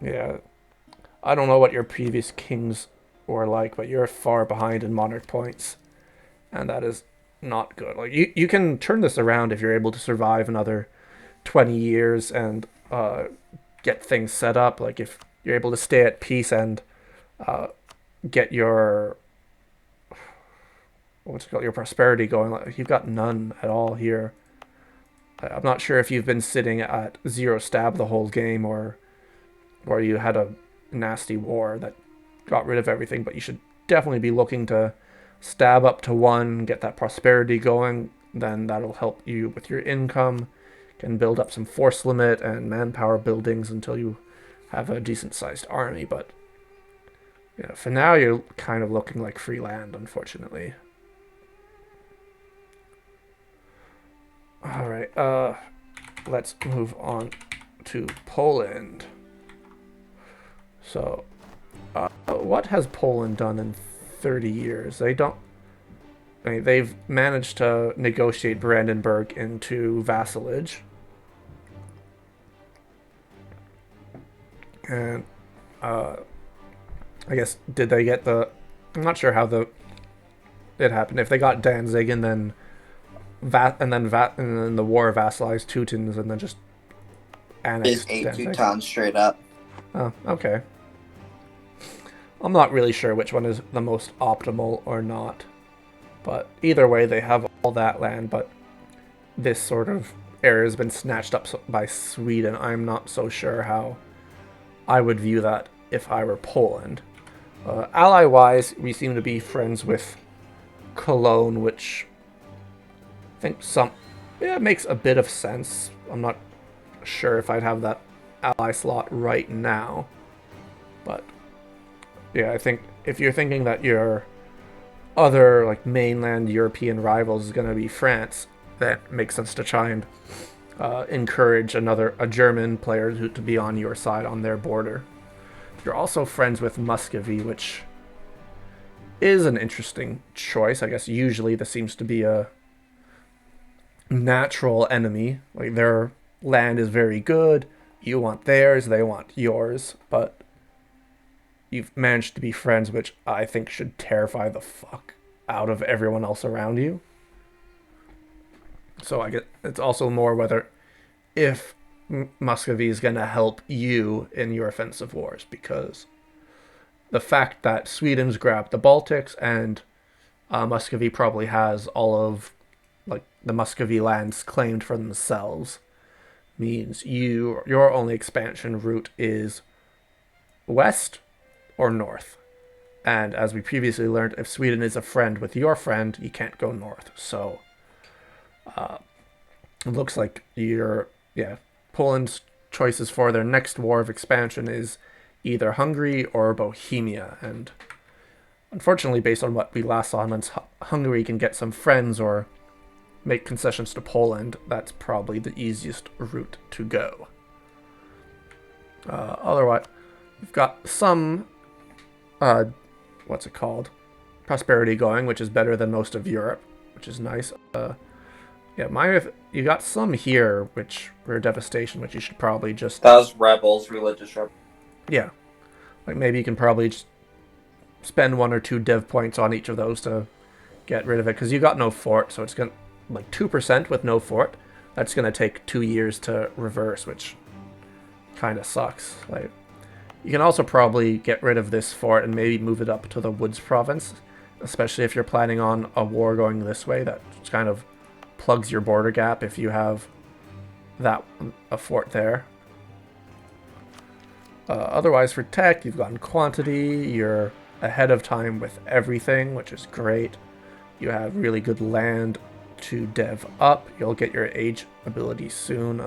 Yeah, I don't know what your previous kings were like, but you're far behind in monarch points, and that is not good. Like you can turn this around if you're able to survive another 20 years and get things set up. Like if you're able to stay at peace and get your your prosperity going. Like, you've got none at all here. I'm not sure if you've been sitting at 0 stab the whole game or you had a nasty war that got rid of everything, but you should definitely be looking to stab up to 1, get that prosperity going. Then that'll help you with your income. Can build up some force limit and manpower buildings until you have a decent sized army, but yeah, for now you're kind of looking like free land, unfortunately. Alright, let's move on to Poland. So, what has Poland done in 30 years? They've managed to negotiate Brandenburg into vassalage. And, I guess, did they get I'm not sure how it happened. If they got Danzig and then and then the war vassalized Teutons and then just annexed Is 8 Danzig. Teutons straight up. Oh, okay. I'm not really sure which one is the most optimal or not. But either way, they have all that land, but this sort of area has been snatched up by Sweden. I'm not so sure how I would view that if I were Poland. Ally-wise, we seem to be friends with Cologne, which I think makes a bit of sense. I'm not sure if I'd have that ally slot right now. But yeah, I think if you're thinking that your other like mainland European rivals is going to be France, that makes sense to try and encourage a German player to be on your side on their border. You're also friends with Muscovy, which is an interesting choice. I guess usually this seems to be a natural enemy. Like their land is very good. You want theirs, they want yours, but you've managed to be friends, which I think should terrify the fuck out of everyone else around you. So I get it's also more whether if Muscovy is going to help you in your offensive wars, because the fact that Sweden's grabbed the Baltics and Muscovy probably has all of like the Muscovy lands claimed for themselves means your only expansion route is west or north. And as we previously learned, if Sweden is a friend with your friend, you can't go north. So it looks like Poland's choices for their next war of expansion is either Hungary or Bohemia. And unfortunately, based on what we last saw, once Hungary can get some friends or make concessions to Poland, that's probably the easiest route to go. Otherwise, we've got some prosperity going, which is better than most of Europe, which is nice. You got some here which were devastation, which you should probably just... That was rebels, religious rebels. Yeah. Like maybe you can probably just spend 1 or 2 dev points on each of those to get rid of it, because you got no fort, so it's going to... Like 2% with no fort, that's going to take 2 years to reverse, which kind of sucks. Like, you can also probably get rid of this fort and maybe move it up to the Woods province, especially if you're planning on a war going this way. That kind of plugs your border gap if you have a fort there. Otherwise, for tech, you've gotten quantity. You're ahead of time with everything, which is great. You have really good land to dev up. You'll get your age ability soon.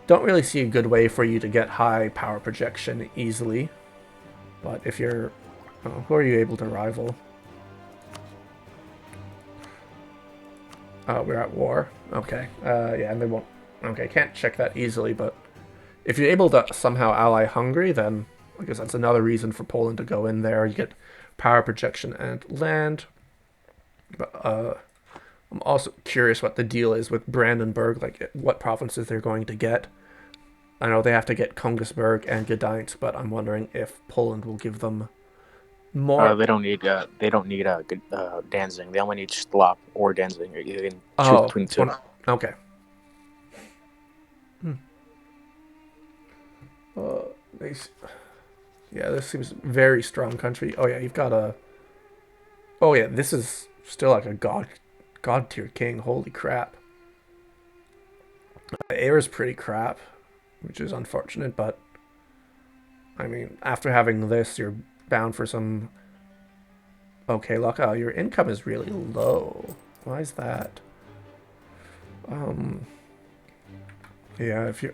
Don't really see a good way for you to get high power projection easily. But if you're... who are you able to rival? We're at war. Okay. Yeah, and they won't. Okay, can't check that easily, but if you're able to somehow ally Hungary, then I guess that's another reason for Poland to go in there. You get power projection and land. But I'm also curious what the deal is with Brandenburg, like what provinces they're going to get. I know they have to get Kongsberg and Gdańsk, but I'm wondering if Poland will give them more. They don't need Danzig. They only need Slop or Danzig. You can choose Oh, between the two. okay. Yeah, this seems very strong country. Oh yeah, you've got a. Oh yeah, this is still like a god tier king. Holy crap. The air is pretty crap, which is unfortunate, but I mean, after having this, you're bound for some okay luck. Oh, your income is really low. Why is that? Yeah, if you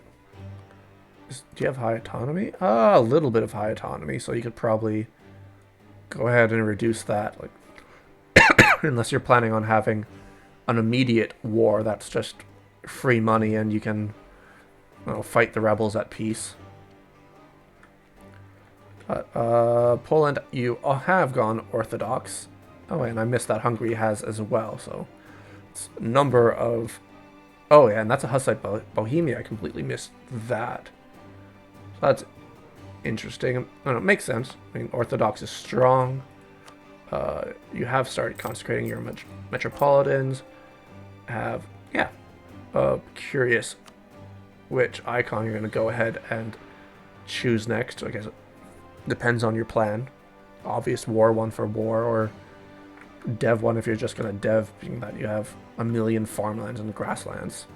do you have high autonomy? A little bit of high autonomy, so you could probably go ahead and reduce that, like unless you're planning on having an immediate war that's just free money and you can fight the rebels at peace. Poland, you have gone Orthodox. Oh, and I missed that Hungary has as well, so it's a number of... Oh, yeah, and that's a Hussite Bohemia. I completely missed that. So that's interesting. I don't know, it makes sense. I mean, Orthodox is strong. You have started consecrating your metropolitans. Curious which icon you're going to go ahead and choose next. So I guess it depends on your plan. Obvious war one for war, or dev one if you're just going to dev, being that you have a million farmlands and grasslands.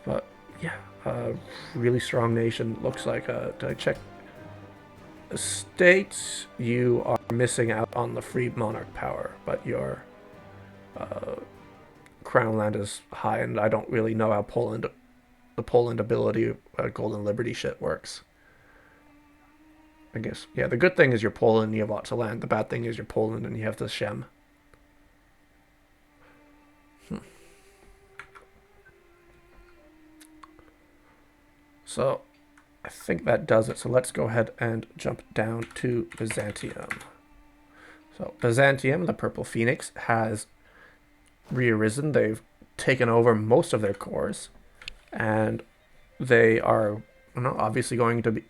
But yeah, really strong nation. Looks like, did I check? States, you are missing out on the free monarch power, but your crown land is high, and I don't really know how the Poland ability, Golden Liberty shit works. I guess, yeah, the good thing is you're Poland and you have lots of land. The bad thing is you're Poland and you have the Shem. So, I think that does it. So let's go ahead and jump down to Byzantium. So, Byzantium, the Purple Phoenix, has re-arisen. They've taken over most of their cores, and they are obviously going to be...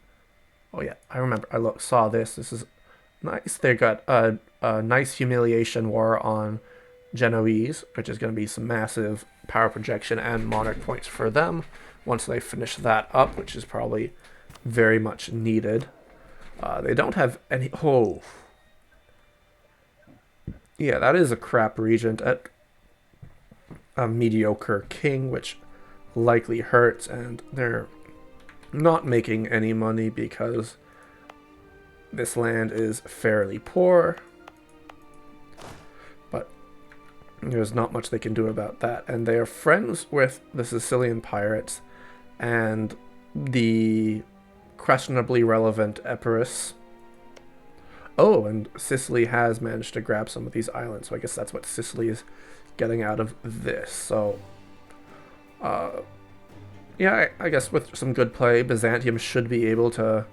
Oh yeah, I remember. I saw this. This is nice. They got a nice humiliation war on Genoese, which is going to be some massive power projection and monarch points for them once they finish that up, which is probably very much needed. They don't have any... Oh. Yeah, that is a crap regent at a mediocre king, which likely hurts, and they're not making any money because this land is fairly poor, but there's not much they can do about that. And they are friends with the Sicilian pirates and the questionably relevant Epirus. Oh, and Sicily has managed to grab some of these islands, so I guess that's what Sicily is getting out of this. So yeah, I guess with some good play, Byzantium should be able to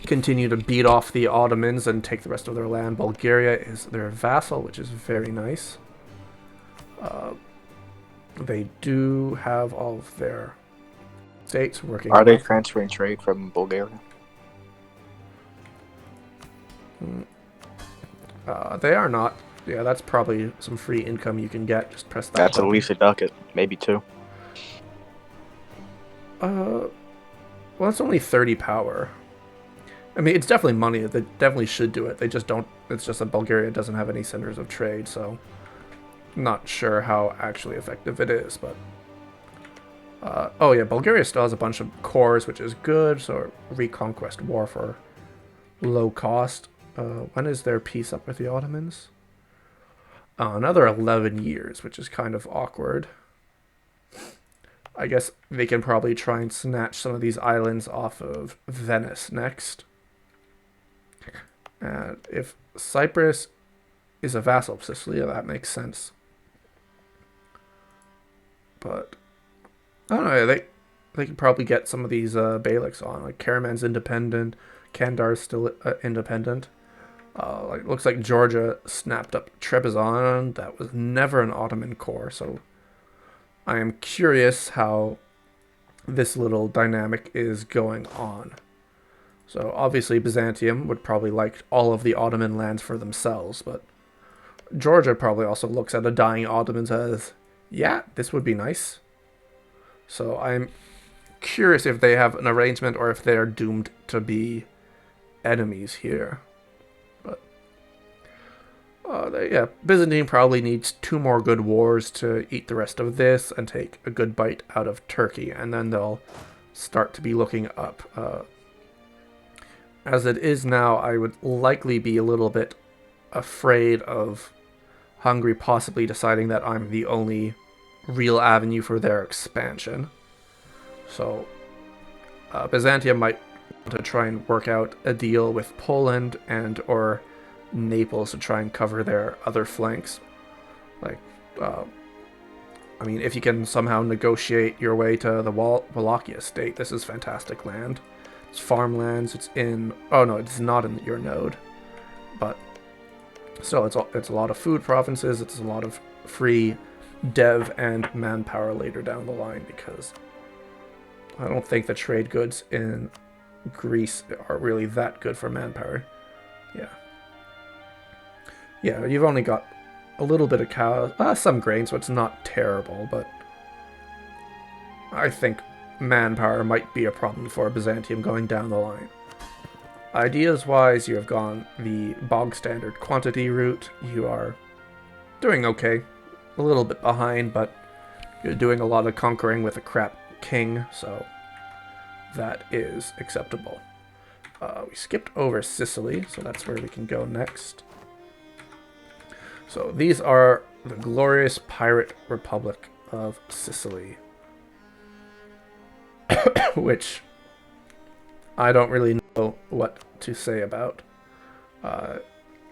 continue to beat off the Ottomans and take the rest of their land. Bulgaria is their vassal, which is very nice. They do have all of their states working. Are they transferring trade from Bulgaria? They are not. Yeah, that's probably some free income you can get. Just press that That's button. at least a ducat, maybe two. Well, it's only 30 power. I mean, it's definitely money. They definitely should do it. They just don't. It's just that Bulgaria doesn't have any centers of trade, so not sure how actually effective it is. But oh yeah, Bulgaria still has a bunch of cores, which is good. So reconquest war for low cost. When is their peace up with the Ottomans? Another 11 years, which is kind of awkward. I guess they can probably try and snatch some of these islands off of Venice next. And if Cyprus is a vassal of Sicily, that makes sense. But I don't know. They could probably get some of these Beyliks on. Like Karaman's independent, Kandar's still independent. Like looks like Georgia snapped up Trebizond. That was never an Ottoman core. So I am curious how this little dynamic is going on. So obviously Byzantium would probably like all of the Ottoman lands for themselves, but Georgia probably also looks at the dying Ottomans as, yeah, this would be nice. So I'm curious if they have an arrangement or if they're doomed to be enemies here. But yeah, Byzantine probably needs 2 more good wars to eat the rest of this and take a good bite out of Turkey, and then they'll start to be looking up. As it is now, I would likely be a little bit afraid of Hungary possibly deciding that I'm the only real avenue for their expansion. So Byzantium might want to try and work out a deal with Poland and or Naples to try and cover their other flanks. Like, I mean, if you can somehow negotiate your way to the Wallachia state, this is fantastic land. It's farmlands. It's in. Oh no, it's not in your node, but still, it's a lot of food provinces. It's a lot of free dev and manpower later down the line, because I don't think the trade goods in Greece are really that good for manpower. Yeah, you've only got a little bit of cows, some grain, so it's not terrible, but I think manpower might be a problem for Byzantium going down the line. Ideas-wise, you have gone the bog standard quantity route. You are doing okay. A little bit behind, but you're doing a lot of conquering with a crap king, so that is acceptable. We skipped over Sicily, so that's where we can go next. So these are the glorious pirate republic of Sicily, which I don't really know what to say about.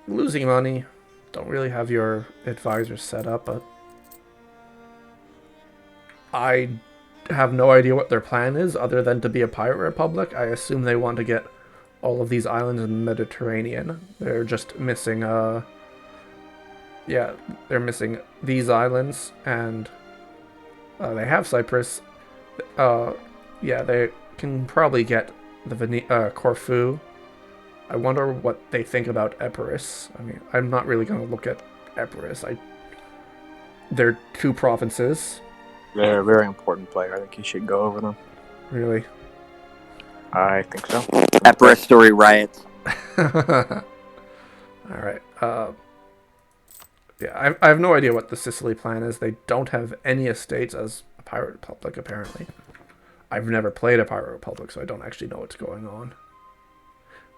Losing money, don't really have your advisors set up, but I have no idea what their plan is other than to be a pirate republic. I assume they want to get all of these islands in the Mediterranean. They're just missing they're missing these islands, and they have Cyprus. They can probably get the Corfu. I wonder what they think about Epirus. I mean, I'm not really going to look at Epirus. They're 2 provinces. They're a very important player. I think you should go over them. Really? I think so. Epirus story riots. All right. Yeah, I have no idea what the Sicily plan is. They don't have any estates as a pirate republic, apparently. I've never played a pirate republic, so I don't actually know what's going on.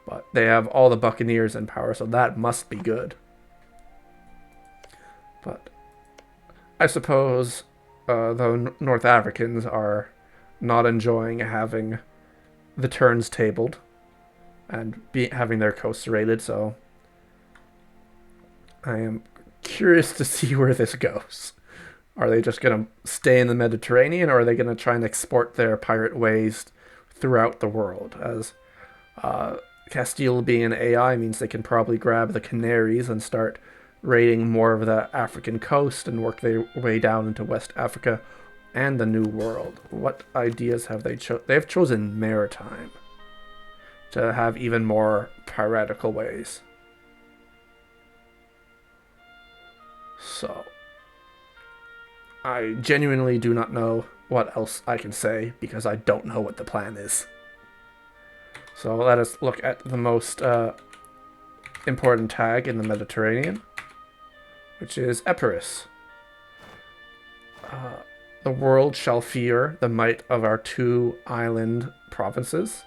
But they have all the buccaneers in power, so that must be good. But I suppose the North Africans are not enjoying having the turns tabled and having their coasts raided, so I am curious to see where this goes. Are they just going to stay in the Mediterranean, or are they going to try and export their pirate ways throughout the world? As Castile being an AI means they can probably grab the Canaries and start raiding more of the African coast and work their way down into West Africa and the New World. What ideas have they chosen? They've chosen maritime to have even more piratical ways. So, I genuinely do not know what else I can say because I don't know what the plan is. So let us look at the most important tag in the Mediterranean, which is Epirus. The world shall fear the might of our 2 island provinces.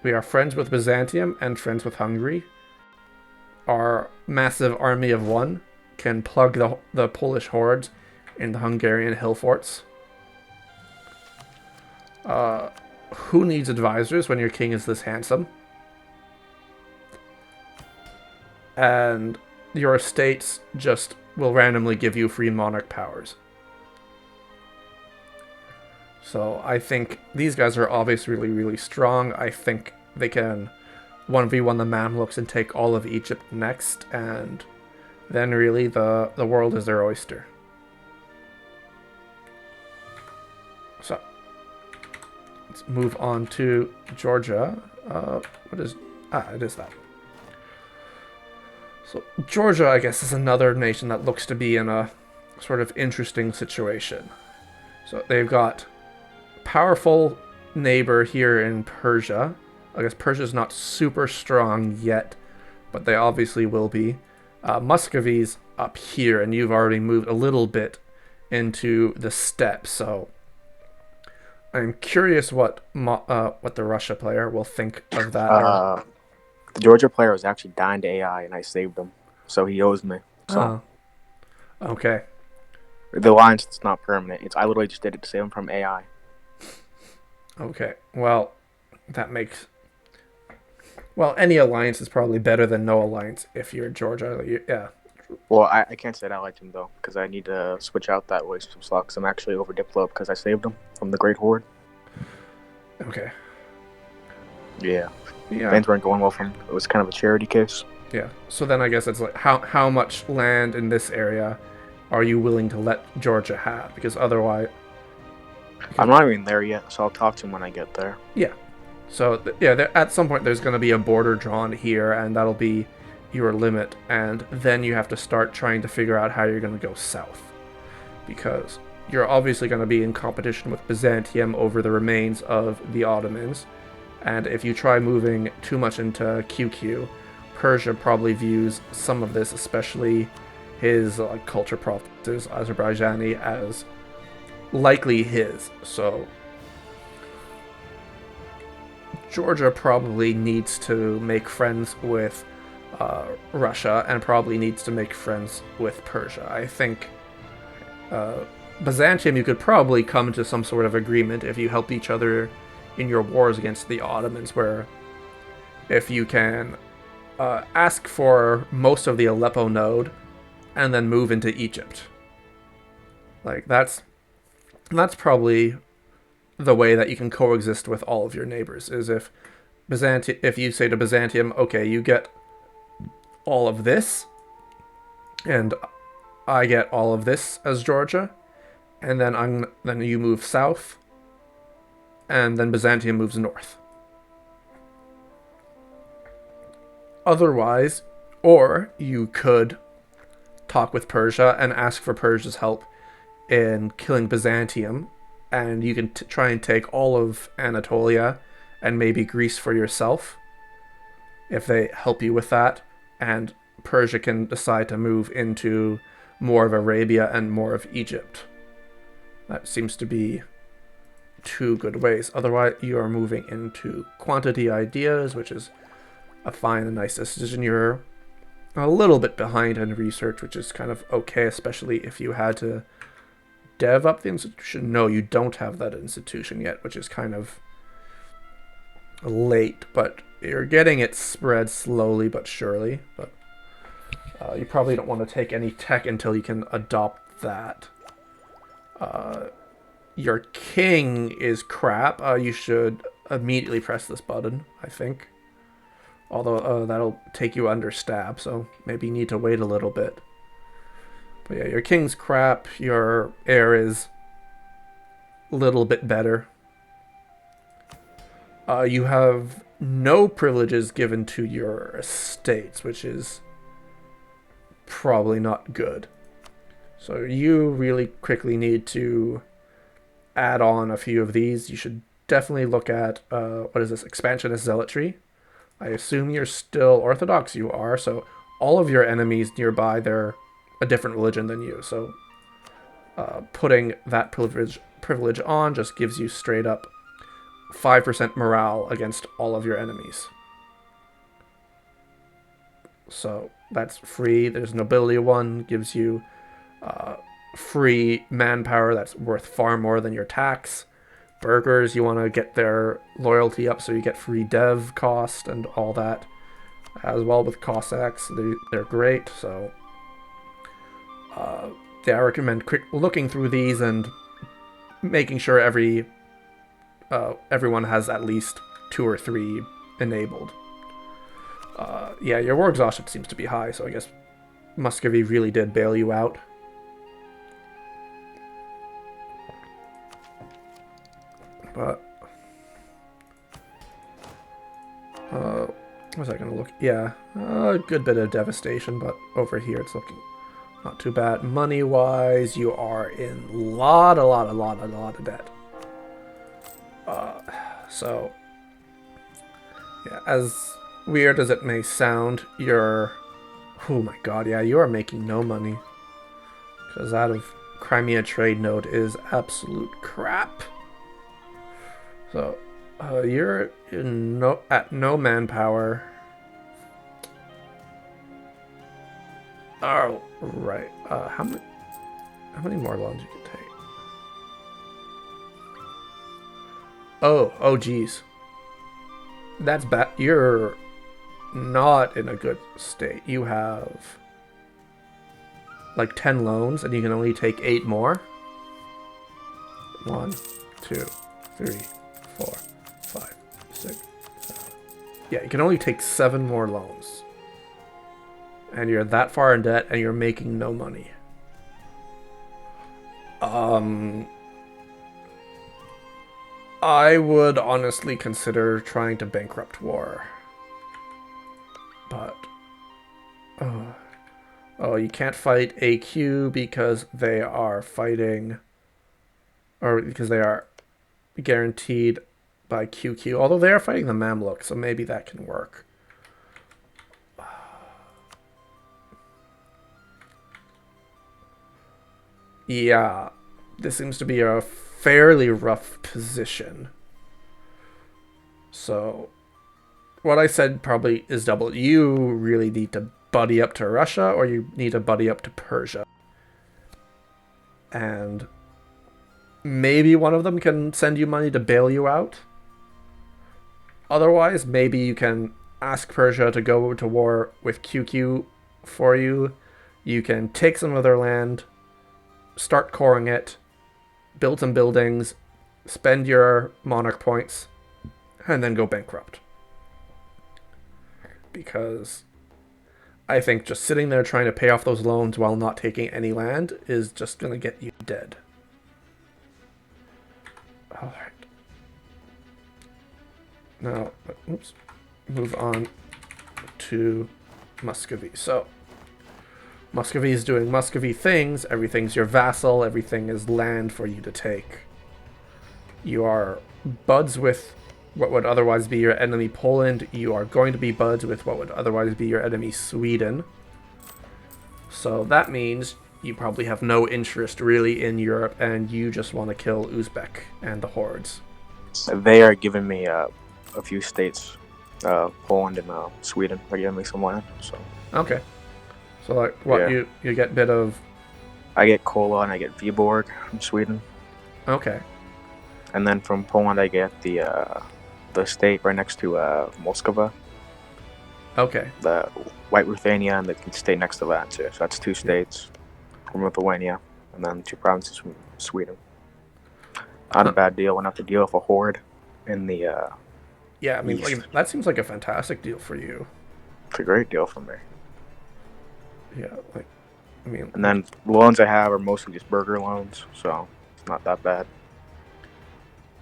We are friends with Byzantium and friends with Hungary. Our massive army of 1 can plug the Polish hordes in the Hungarian hill forts. Who needs advisors when your king is this handsome? And your estates just will randomly give you free monarch powers. So I think these guys are obviously really, really strong. I think they can 1v1 the Mamluks and take all of Egypt next, and then really the world is their oyster. So let's move on to Georgia. It is that. So Georgia, I guess, is another nation that looks to be in a sort of interesting situation. So they've got powerful neighbor here in Persia. I guess Persia's not super strong yet, but they obviously will be. Muscovy's up here, and you've already moved a little bit into the steppes, so I'm curious what the Russia player will think of that. The Georgia player was actually dying to AI, and I saved him, so he owes me. So okay. The alliance is not permanent. I literally just did it to save him from AI. Okay. Well, that makes. Well, any alliance is probably better than no alliance if you're Georgia. Yeah. Well, I can't say that I liked him, though, because I need to switch out that relationship slot, because I'm actually over Diplo because I saved him from the Great Horde. Okay. Yeah. Yeah. Things weren't going well for him. It was kind of a charity case. Yeah. So then I guess it's like, how much land in this area are you willing to let Georgia have? Because otherwise... I'm not even there yet, so I'll talk to him when I get there. Yeah. So, at some point there's going to be a border drawn here, and that'll be your limit, and then you have to start trying to figure out how you're going to go south. Because you're obviously going to be in competition with Byzantium over the remains of the Ottomans, and if you try moving too much into QQ, Persia probably views some of this, especially his culture provinces, Azerbaijani, as likely his. So Georgia probably needs to make friends with Russia, and probably needs to make friends with Persia. I think Byzantium, you could probably come to some sort of agreement if you helped each other in your wars against the Ottomans, where if you can ask for most of the Aleppo node and then move into Egypt. Like, that's probably the way that you can coexist with all of your neighbors, is if you say to Byzantium, okay, you get all of this, and I get all of this as Georgia, and then you move south, and then Byzantium moves north. Otherwise, or you could talk with Persia and ask for Persia's help in killing Byzantium, and you can try and take all of Anatolia and maybe Greece for yourself if they help you with that, and Persia can decide to move into more of Arabia and more of Egypt. That seems to be two good ways. Otherwise, you are moving into quantity ideas, which is a fine and nice decision. You're a little bit behind in research, which is kind of okay, especially if you had to dev up the institution. No, you don't have that institution yet, which is kind of late, but you're getting it spread slowly but surely. But you probably don't want to take any tech until you can adopt that. Your king is crap. You should immediately press this button, I think. Although that'll take you under stab, so maybe you need to wait a little bit. But yeah, your king's crap. Your heir is a little bit better. You have no privileges given to your estates, which is probably not good. So you really quickly need to add on a few of these. You should definitely look at, expansionist zealotry. I assume you're still Orthodox. You are, so all of your enemies nearby, they're a different religion than you. So putting that privilege on just gives you straight up 5% morale against all of your enemies. So that's free. There's nobility one, gives you free manpower that's worth far more than your tax. Burghers, you want to get their loyalty up so you get free dev cost and all that. As well with Cossacks, they're great. So I recommend looking through these and making sure every everyone has at least 2 or 3 enabled. Yeah, your war exhaustion seems to be high, so I guess Muscovy really did bail you out. But was I gonna look? Yeah, a good bit of devastation, but over here it's looking not too bad. Money-wise, you are in a lot of debt. So yeah, as weird as it may sound, you're... Oh my god, yeah, you are making no money. Because out of Crimea trade node is absolute crap. So, you're at no manpower. Oh, right. How many more loans you can take? Oh, geez. That's bad. You're not in a good state. You have like 10 loans, and you can only take 8 more. 1, 2, 3, 4, 5, 6, 7. Yeah, you can only take 7 more loans. And you're that far in debt, and you're making no money. I would honestly consider trying to bankrupt war. But... Oh, you can't fight AQ because they are fighting... Or because they are guaranteed by QQ. Although they are fighting the Mamluk, so maybe that can work. Yeah, this seems to be a fairly rough position. So, what I said probably is double. You really need to buddy up to Russia, or you need to buddy up to Persia. And maybe one of them can send you money to bail you out. Otherwise, maybe you can ask Persia to go to war with QQ for you. You can take some of their land, start coring it, build some buildings, spend your monarch points, and then go bankrupt. Because I think just sitting there trying to pay off those loans while not taking any land is just going to get you dead. Alright. Now, oops, move on to Muscovy. So, Muscovy is doing Muscovy things. Everything's your vassal. Everything is land for you to take. You are buds with what would otherwise be your enemy Poland. You are going to be buds with what would otherwise be your enemy Sweden. So that means you probably have no interest really in Europe, and you just want to kill Uzbek and the hordes. They are giving me a few states, Poland and Sweden are giving me some land. So Okay. So like what, Yeah. you get a bit of... I get Kola and I get Viborg from Sweden, Okay. and then from Poland I get the state right next to Moskva, Okay. the White Ruthenia, and the state next to that too. So that's 2 states from Lithuania, and then 2 provinces from Sweden. Not a bad deal. Wouldn't have to deal with a horde in the. Yeah, I mean, East. like, that seems like a fantastic deal for you. It's a great deal for me. Yeah, like, I mean... And then the loans I have are mostly just burger loans, so it's not that bad.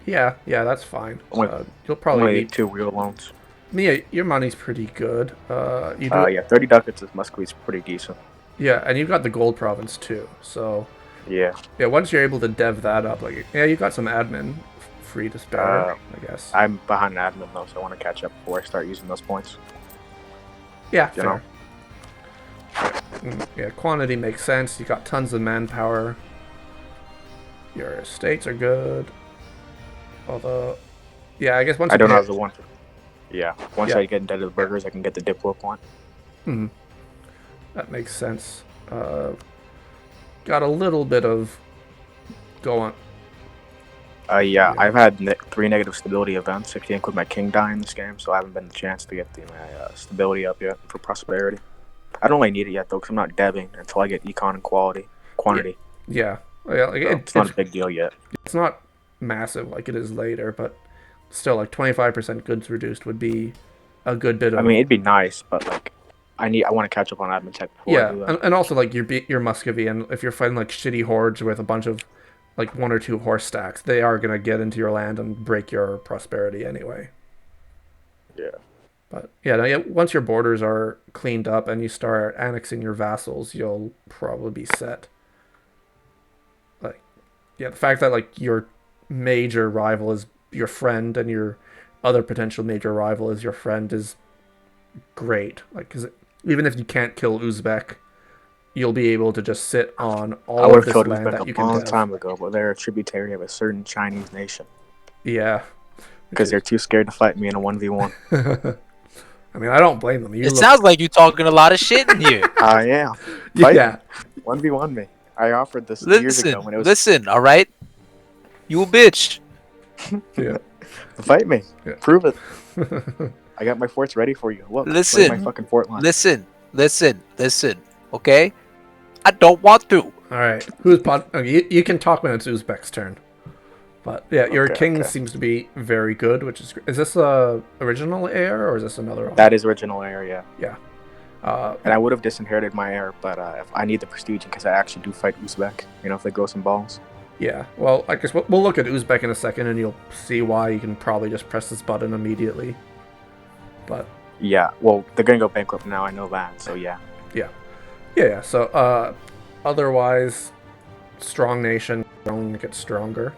Yeah, that's fine. Only- You'll probably Only need... 2 real loans. Mia, your money's pretty good. You do... Yeah, 30 ducats is Muscovy's pretty decent. Yeah, and you've got the gold province too. So Yeah. yeah, once you're able to dev that up, like, yeah, you've got some admin free to spare, I guess. I'm behind admin though, so I want to catch up before I start using those points. Yeah, You fair. know. Yeah, quantity makes sense. You got tons of manpower. Your estates are good. Although, yeah, I guess once I don't you have the one. Yeah. Once Yeah. I get into the burgers, I can get the Diplo point. Hmm. That makes sense. Got a little bit of going. Yeah, I've had 3 negative stability events if you include my king die in this game, so I haven't been the chance to get my stability up yet for prosperity. I don't really need it yet though, because I'm not debbing until I get econ and quantity. Yeah, yeah, like, So it's not a big deal yet. it's not massive like it is later, but still, like 25% goods reduced would be a good bit of. I mean, it'd be nice, but like, I want to catch up on admin tech before I do that. and also like your Muscovy, and if you're fighting like shitty hordes with a bunch of like 1 or 2 horse stacks, they are gonna get into your land and break your prosperity anyway. Yeah. But once your borders are cleaned up and you start annexing your vassals, you'll probably be set. Like, the fact that like your major rival is your friend and your other potential major rival is your friend is great. Like, because even if you can't kill Uzbek, you'll be able to just sit on I all would of have this killed land that Uzbek you a can long have. time ago, but they're a tributary of a certain Chinese nation. Yeah. Because they're too scared to fight me in a 1v1. I mean, I don't blame them. It sounds like you're talking a lot of shit in here. I am. Fight yeah. me. 1v1 me. I offered this years ago when it was. Listen, all right? You a bitch. Yeah. Fight me. Yeah. Prove it. I got my forts ready for you. Look, Listen. my fucking fort line. Listen. Okay? I don't want to. All right. Who's okay, you can talk when it's Uzbek's turn. But yeah, your king seems to be very good, which is this a original heir or is this another one? That is original heir, yeah. Yeah. And I would have disinherited my heir, but if I need the prestige because I actually do fight Uzbek. You know, if they grow some balls. Yeah. Well, I guess we'll look at Uzbek in a second, and you'll see why you can probably just press this button immediately. But yeah, well, they're gonna go bankrupt now. I know that. So yeah. Yeah. So otherwise, strong nation only gets stronger.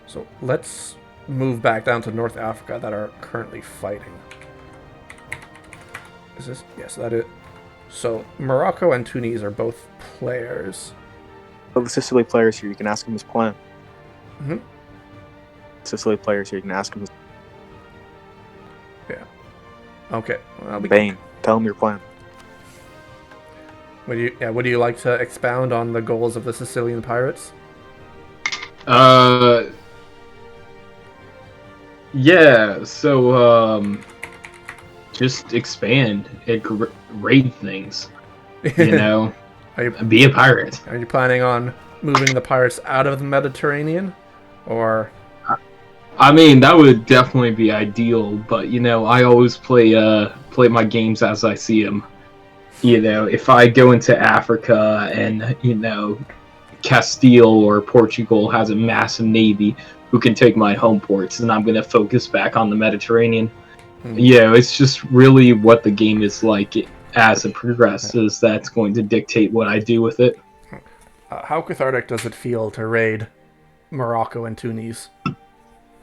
So let's move back down to North Africa that are currently fighting. Is this? Yes, that is. So Morocco and Tunis are both players. Well, the Sicily players here, you can ask him his plan. Mm-hmm. Sicily players here, you can ask him his. Yeah. Okay. Well, Bane, tell him your plan. Would you like to expound on the goals of the Sicilian pirates? Yeah, so just expand and raid things. You know, be a pirate. Are you planning on moving the pirates out of the Mediterranean, or? I mean, that would definitely be ideal, but you know, I always play my games as I see them. You know, if I go into Africa and you know, Castile or Portugal has a massive navy who can take my home ports, and I'm going to focus back on the Mediterranean. Yeah, it's just really what the game is like as it progresses that's going to dictate what I do with it. How cathartic does it feel to raid Morocco and Tunis?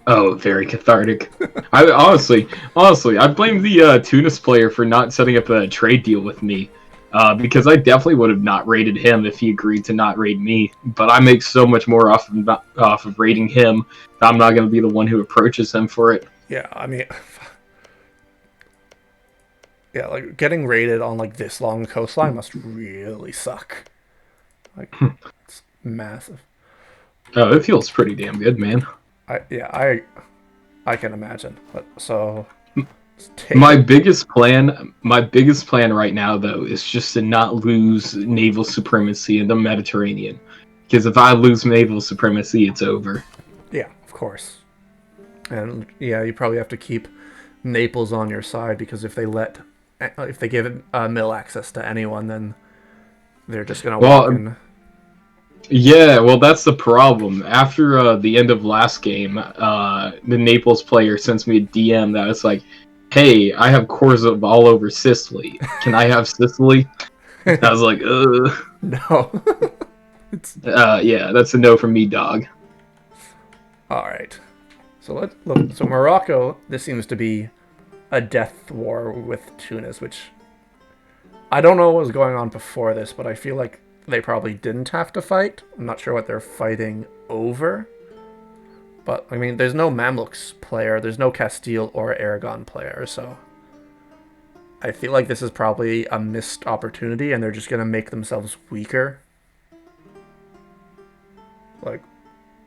Oh, very cathartic. I honestly, I blame the Tunis player for not setting up a trade deal with me. Because I definitely would have not raided him if he agreed to not raid me. But I make so much more off of raiding him that I'm not going to be the one who approaches him for it. Yeah, I mean, yeah, like getting raided on like this long coastline must really suck. Like, it's massive. Oh, it feels pretty damn good, man. I can imagine. But so. My biggest plan right now, though, is just to not lose naval supremacy in the Mediterranean. Because if I lose naval supremacy, it's over. Yeah, of course. And yeah, you probably have to keep Naples on your side, because if they give mill access to anyone, then they're just gonna walk in. Yeah, well, that's the problem. After the end of last game, the Naples player sends me a DM that was like, hey, I have cores of all over Sicily. Can I have Sicily? I was like, no. Yeah, that's a no from me, dog. All right. So let's look. So Morocco, this seems to be a death war with Tunis, which I don't know what was going on before this, but I feel like they probably didn't have to fight. I'm not sure what they're fighting over. But, I mean, there's no Mamluks player, there's no Castile or Aragon player, so I feel like this is probably a missed opportunity, and they're just going to make themselves weaker. Like,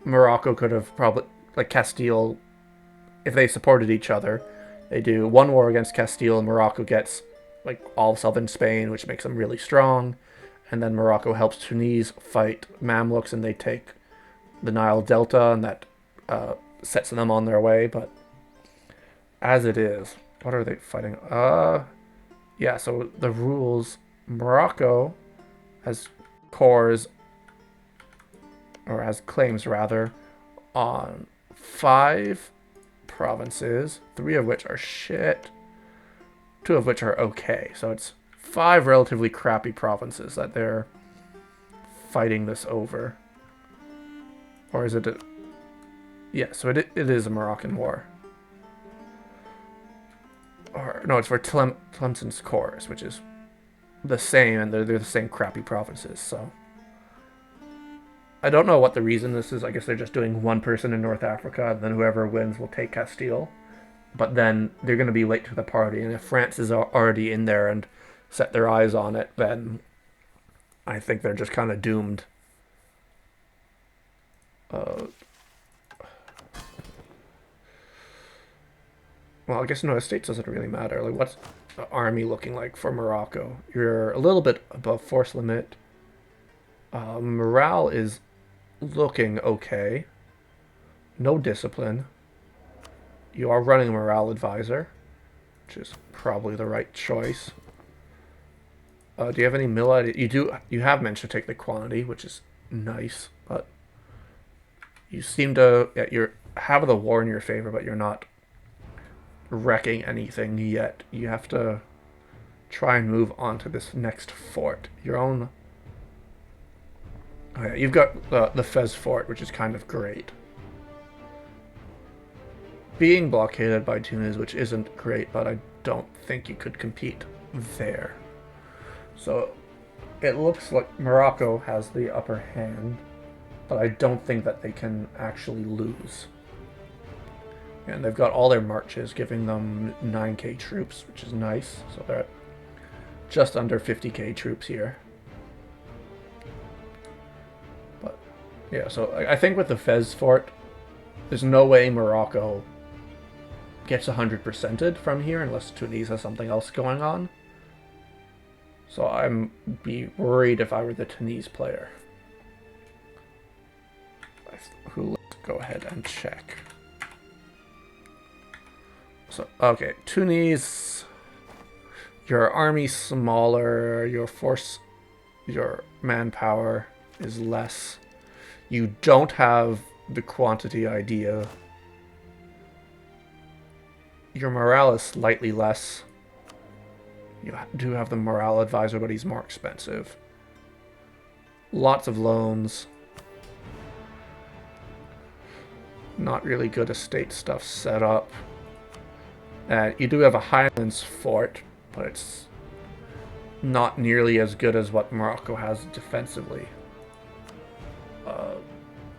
Morocco could have probably, like Castile, if they supported each other, they do one war against Castile, and Morocco gets, like, all of southern Spain, which makes them really strong, and then Morocco helps Tunis fight Mamluks, and they take the Nile Delta, and that sets them on their way, but as it is, what are they fighting? Yeah, so the rules, Morocco has cores, or has claims rather, on 5 provinces, 3 of which are shit, 2 of which are okay. So it's 5 relatively crappy provinces that they're fighting this over. Or is it a... Yeah, so it is a Moroccan war. Or no, it's for Tlemcen's cores, which is the same, and they're the same crappy provinces, so... I don't know what the reason this is. I guess they're just doing one person in North Africa, and then whoever wins will take Castile. But then they're going to be late to the party, and if France is already in there and set their eyes on it, then I think they're just kind of doomed. Well, I guess United States doesn't really matter. Like, what's the army looking like for Morocco? You're a little bit above force limit. Morale is looking okay. No discipline. You are running a morale advisor, which is probably the right choice. Do you have any military? You have managed to take the quantity, which is nice, but you seem to you're have the war in your favor, but you're not wrecking anything yet. You have to try and move on to this next fort. Your own. Oh yeah, you've got the Fez fort, which is kind of great. Being blockaded by Tunis, which isn't great, but I don't think you could compete there. So it looks like Morocco has the upper hand, but I don't think that they can actually lose. And they've got all their marches giving them 9k troops, which is nice. So they're at just under 50k troops here. But yeah, so I think with the Fez fort, there's no way Morocco gets 100%ed from here unless Tunis has something else going on. So I'm be worried if I were the Tunis player. Let's go ahead and check. So, okay, Tunis, your army's smaller, your force, your manpower is less. You don't have the quantity idea. Your morale is slightly less. You do have the morale advisor, but he's more expensive. Lots of loans. Not really good estate stuff set up. You do have a Highlands fort, but it's not nearly as good as what Morocco has defensively.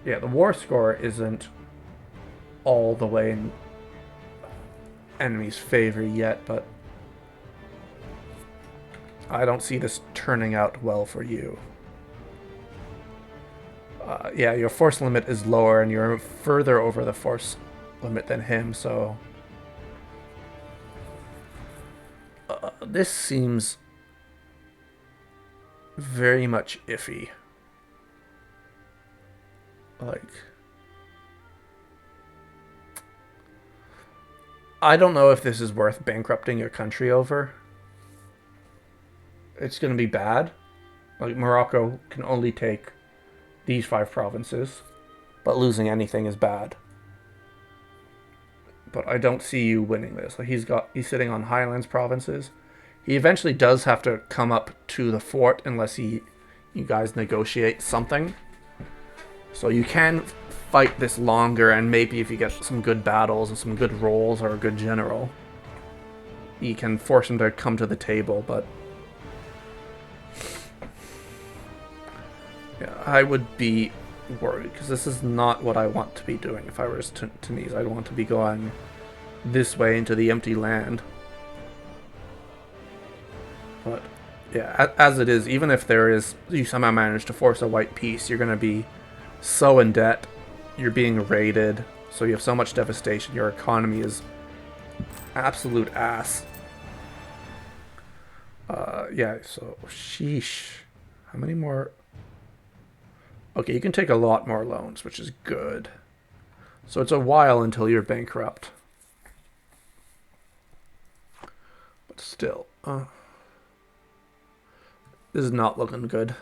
Yeah, the war score isn't all the way in enemy's favor yet, but I don't see this turning out well for you. Yeah, your force limit is lower, and you're further over the force limit than him, so... this seems very much iffy. Like... I don't know if this is worth bankrupting your country over. It's going to be bad. Like, Morocco can only take these 5 provinces, but losing anything is bad. But I don't see you winning this. Like, he's sitting on Highlands provinces. He eventually does have to come up to the fort unless you guys negotiate something. So you can fight this longer, and maybe if you get some good battles and some good rolls or a good general, you can force him to come to the table, but yeah, I would be worried, because this is not what I want to be doing. If I was Tunis, I'd want to be going this way into the empty land. But yeah, as it is, even if you somehow manage to force a white peace, you're going to be so in debt. You're being raided, so you have so much devastation. Your economy is absolute ass. Yeah, so sheesh. How many more? Okay, you can take a lot more loans, which is good. So it's a while until you're bankrupt. But still, this is not looking good.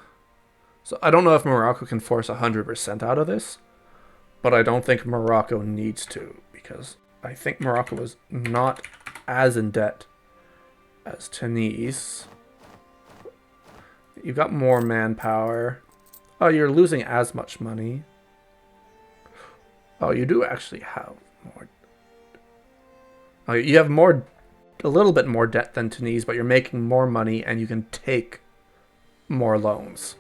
So I don't know if Morocco can force 100% out of this, but I don't think Morocco needs to, because I think Morocco was not as in debt as Tunis. You've got more manpower. Oh, you're losing as much money. Oh, you do actually have more. Oh, you have a little bit more debt than Tunis, but you're making more money and you can take more loans.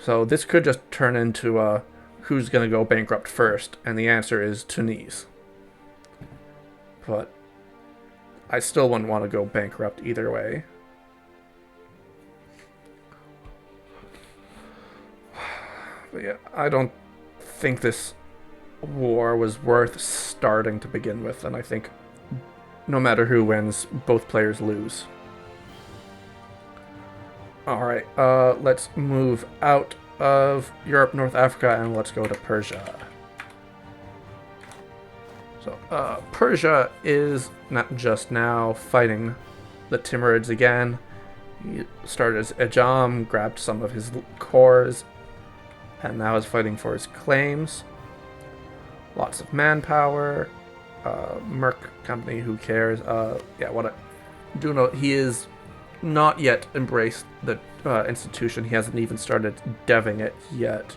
So this could just turn into who's going to go bankrupt first, and the answer is Tunis. But I still wouldn't want to go bankrupt either way. But yeah, I don't think this war was worth starting to begin with, and I think no matter who wins, both players lose. Alright, let's move out of Europe, North Africa, and let's go to Persia. So, Persia is not just now fighting the Timurids again. He started as Ajam, grabbed some of his cores, and now is fighting for his claims. Lots of manpower. Merc company, who cares? Yeah, what I do know, he is not yet embraced the institution. He hasn't even started deving it yet.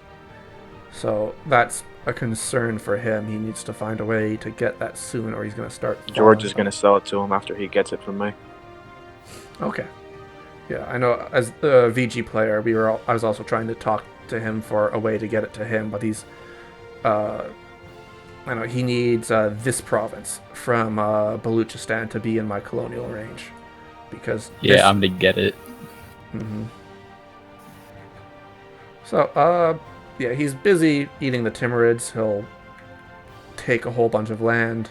So that's a concern for him. He needs to find a way to get that soon, or he's going to start. George is going to sell it to him after he gets it from me. Okay. Yeah, I know. As the VG player, I was also trying to talk to him for a way to get it to him, but he's. I know he needs this province from Baluchistan to be in my colonial range, because I'm gonna get it. Mm-hmm. So, yeah, he's busy eating the Timurids. He'll take a whole bunch of land,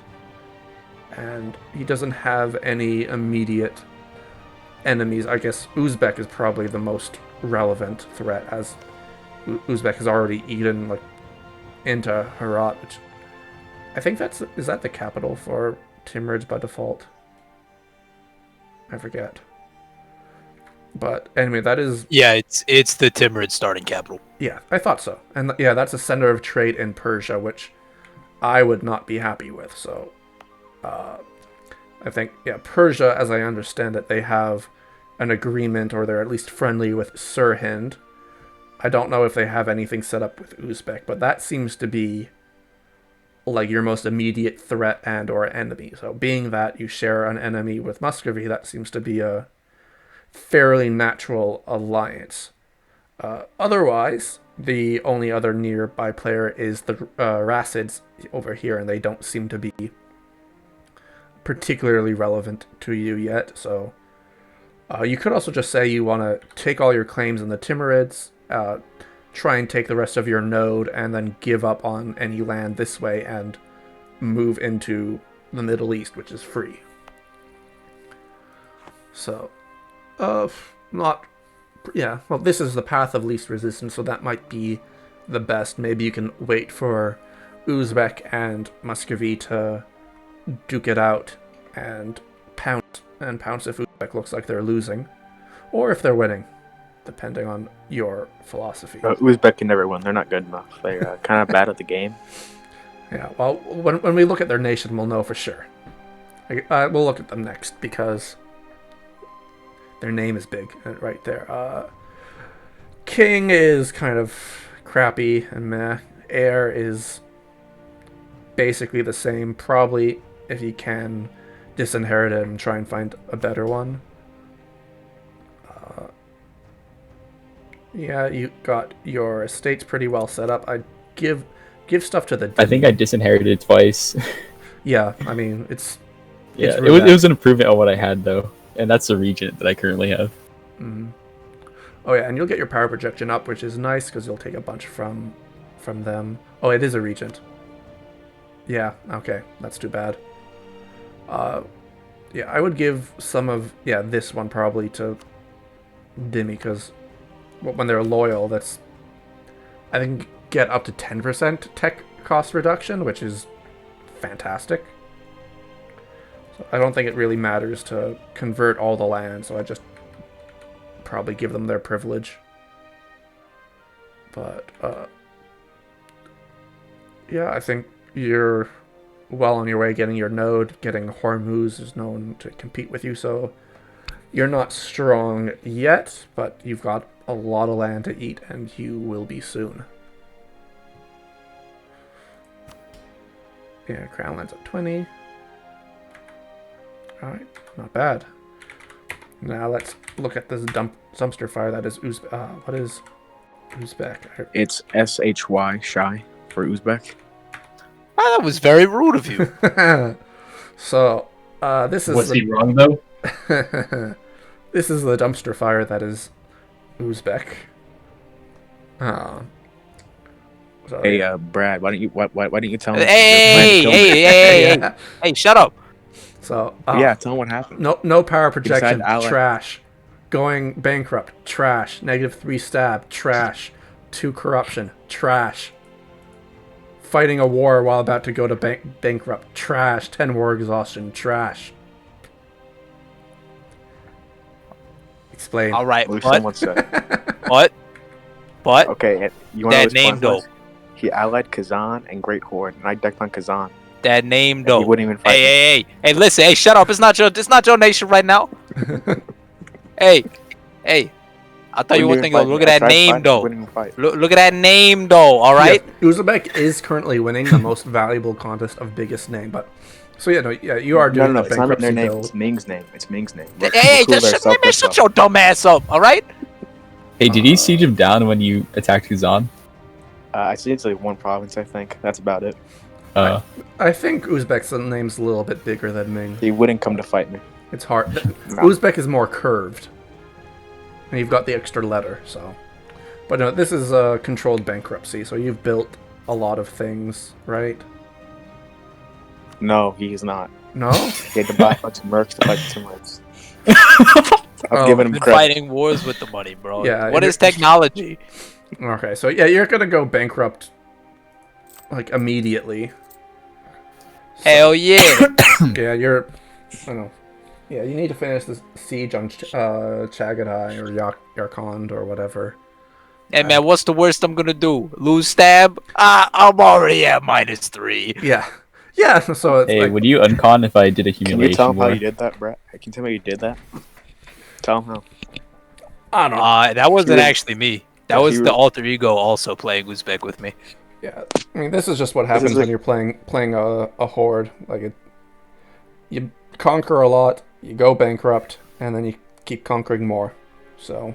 and he doesn't have any immediate enemies. I guess Uzbek is probably the most relevant threat, as Uzbek has already eaten into Herat, which I think is that the capital for Timurids by default? I forget. But anyway, that is... Yeah, it's the Timurid starting capital. Yeah, I thought so. And yeah, that's a center of trade in Persia, which I would not be happy with. So, I think, yeah, Persia, as I understand it, they have an agreement, or they're at least friendly with Sirhind. I don't know if they have anything set up with Uzbek, but that seems to be your most immediate threat and or enemy. So being that you share an enemy with Muscovy, that seems to be a fairly natural alliance. Otherwise, the only other nearby player is the Rassids over here, and they don't seem to be particularly relevant to you yet. So you could also just say you want to take all your claims in the Timurids, try and take the rest of your node, and then give up on any land this way and move into the Middle East, which is free. So, yeah, well, this is the path of least resistance, so that might be the best. Maybe you can wait for Uzbek and Muscovy to duke it out and pounce if Uzbek looks like they're losing, or if they're winning, depending on your philosophy. Uzbek can never win. They're not good enough. They're kind of bad at the game. Yeah, well, when we look at their nation, we'll know for sure. We'll look at them next, because their name is big right there. King is kind of crappy and meh. Heir is basically the same. Probably, if you can, disinherit it and try and find a better one. Yeah, you got your estates pretty well set up. I'd give stuff to the... I think I disinherited twice. Yeah, I mean, it's it was an improvement on what I had, though. And that's the regent that I currently have. Mm-hmm. Oh yeah, and you'll get your power projection up, which is nice, because you'll take a bunch from them. Oh, it is a regent. Yeah, okay, that's too bad. Yeah, I would give some of... Yeah, this one probably to Dimi, because when they're loyal, that's... I think get up to 10% tech cost reduction, which is fantastic. So I don't think it really matters to convert all the land, so I just probably give them their privilege. But, yeah, I think you're well on your way getting your node. Getting Hormuz is known to compete with you, so you're not strong yet, but you've got a lot of land to eat, and you will be soon. Yeah, Crown land's at 20. Alright, not bad. Now let's look at this dumpster fire that is what is Uzbek? It's SHY, shy, for Uzbek. That was very rude of you. So, this is Was he wrong though? this is the dumpster fire that is Uzbek. So, Hey, Brad, why don't you tell him? Hey, shut up. So, Yeah, tell him what happened. no power projection, Allied. trash. Going bankrupt, trash. -3 stab, trash. 2 corruption, trash. Fighting a war while about to go to bankrupt, trash. 10 war exhaustion, trash. Explain. All right, At least what? someone said. What? Okay, you want to know That his name fun though. was? He allied Kazan and Great Horde, and I decked on Kazan. That name And though. he wouldn't even fight me. Hey, listen, hey, shut up. It's not your nation right now. Hey, I'll tell you one thing though. Look at that name though. Look at that name though. All right. Yeah, Uzbek is currently winning the most valuable contest of biggest name, but so you are doing No, the it's not bankruptcy their name. build. It's Ming's name. It's Ming's name. Hey, just shut your dumb ass up. All right. Hey, did you siege him down when you attacked Kazan? I see it's like one province, I think. That's about it. I think Uzbek's name's a little bit bigger than Ming. He wouldn't come to fight me. It's hard. No. Uzbek is more curved. And you've got the extra letter, so. But no, this is a controlled bankruptcy, so you've built a lot of things, right? No, he is not. No? He had to buy a bunch of mercs to fight the Timurids. I'm Oh, giving him Been credit. fighting wars with the money, bro. Yeah, What you're- is technology? Okay, so yeah, you're gonna go bankrupt, like, immediately. Hell yeah. Yeah, you're. I don't know. Yeah, you need to finish this siege on Chagatai or Yarkand or whatever. Hey man, what's the worst I'm gonna do? Lose stab? I'm already at -3. Yeah. Yeah, so it's Hey, like. would you uncon if I did Can accumulation you tell him how war? you did that, Brett? Can you tell me how you did that? Tell him how. I don't know. That wasn't He- actually me. That Yeah, was he- the alter ego also playing Uzbek with me. Yeah, I mean, this is just what happens like- when you're playing a horde. Like, you conquer a lot, you go bankrupt, and then you keep conquering more. So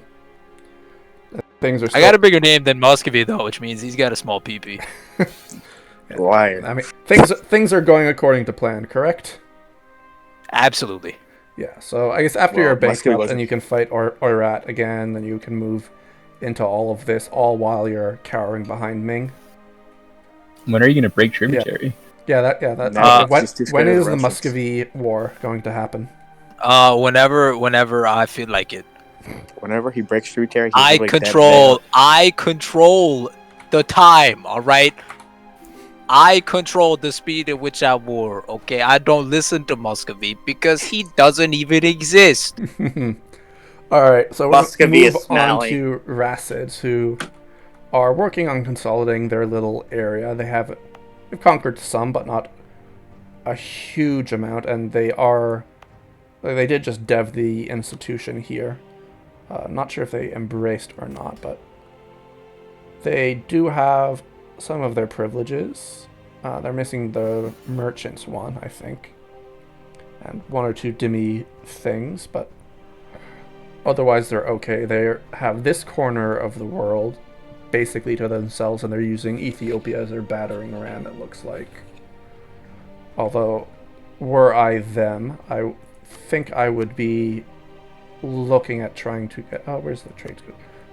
things are. I got a bigger name than Muscovy though, which means he's got a small PP. Liar. I mean, things are going according to plan, correct? Absolutely. Yeah. So I guess after Well, you're Muscovy bankrupt, wasn't. then you can fight Oirat again. Then you can move into all of this, all while you're cowering behind Ming. When are you gonna break tributary? That. No, when it's too when scared of is the Russians. Muscovy war going to happen? Whenever I feel like it. Whenever he breaks tributary, he's I literally dead control the time, alright? I control the speed at which I war, okay? I don't listen to Muscovy because he doesn't even exist. All right, so we're Muscovy move is on smelly. to Racids, who are working on consolidating their little area. They've conquered some, but not a huge amount, and they did just dev the institution here. Not sure if they embraced or not, but they do have some of their privileges. They're missing the merchants one, I think, and 1 or 2 Dimi things, but otherwise they're okay. They have this corner of the world basically to themselves, and they're using Ethiopia as their battering ram, it looks like. Although, were I them, I think I would be looking at trying to get... Oh, where's the trade?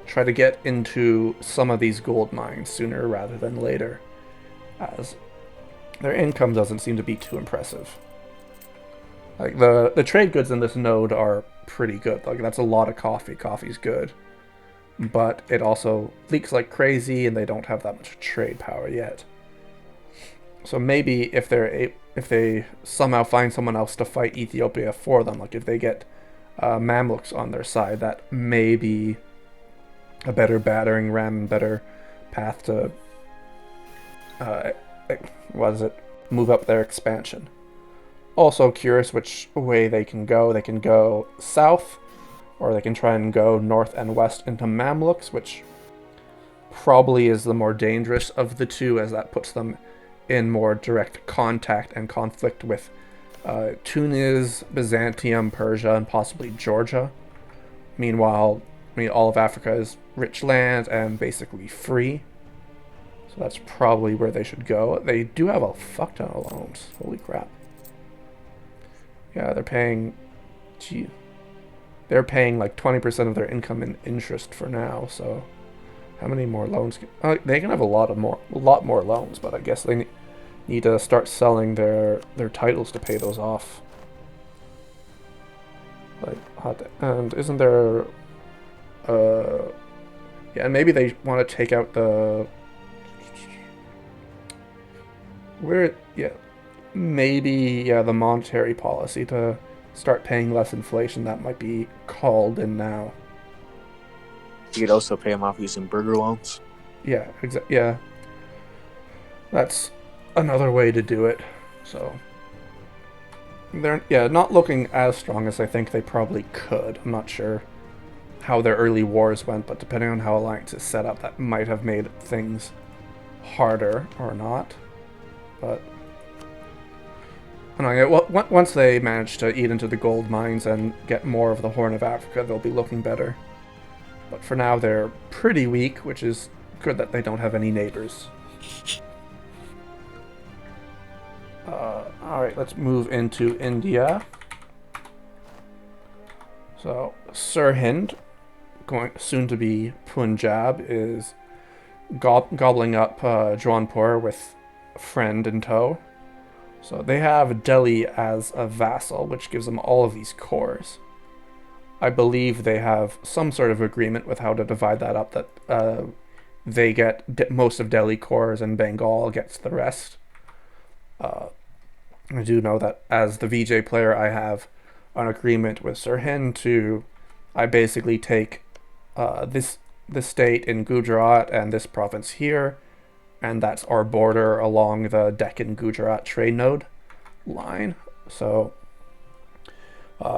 Try to get into some of these gold mines sooner rather than later, as their income doesn't seem to be too impressive. Like, the trade goods in this node are pretty good. Like, that's a lot of coffee. Coffee's good. But it also leaks like crazy, and they don't have that much trade power yet. So maybe if they somehow find someone else to fight Ethiopia for them, like if they get Mamluks on their side, that may be a better battering ram, better path to move up their expansion. Also curious which way they can go. They can go south, or they can try and go north and west into Mamluks, which probably is the more dangerous of the two, as that puts them in more direct contact and conflict with Tunis, Byzantium, Persia, and possibly Georgia. Meanwhile, all of Africa is rich land and basically free. So that's probably where they should go. They do have a fuck ton of loans. Holy crap. Yeah, they're paying like 20% of their income in interest for now, so how many more loans? They can have a lot more loans, but I guess they need to start selling their titles to pay those off. And isn't there yeah, and maybe they want to take out the the monetary policy to start paying less inflation. That might be called in now. You could also pay them off using burger loans. Yeah, yeah. That's another way to do it. So they're not looking as strong as I think they probably could. I'm not sure how their early wars went, but depending on how Alliance is set up, that might have made things harder or not. But once they manage to eat into the gold mines and get more of the Horn of Africa, they'll be looking better. But for now, they're pretty weak, which is good that they don't have any neighbors. Alright, let's move into India. So, Sirhind, soon to be Punjab, is gobbling up Jaunpur with a friend in tow. So they have Delhi as a vassal, which gives them all of these cores. I believe they have some sort of agreement with how to divide that up, that they get most of Delhi cores and Bengal gets the rest. I do know that as the VJ player, I have an agreement with Sirhind to, I basically take this state in Gujarat and this province here, and that's our border along the Deccan-Gujarat trade node line. So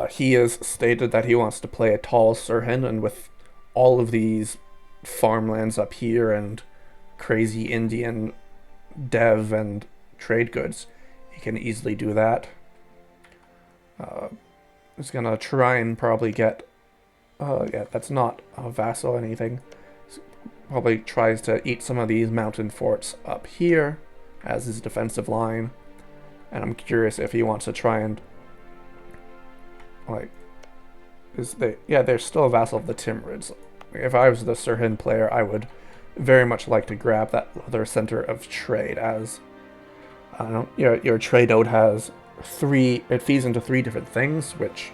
he has stated that he wants to play a tall Sirhind, and with all of these farmlands up here and crazy Indian dev and trade goods, he can easily do that. He's gonna try and probably get that's not a vassal or anything. Probably tries to eat some of these mountain forts up here as his defensive line, and I'm curious if he wants to try and they're still a vassal of the Timurids. If I was the Sirhind player, I would very much like to grab that other center of trade, as your trade node has it feeds into 3 different things, which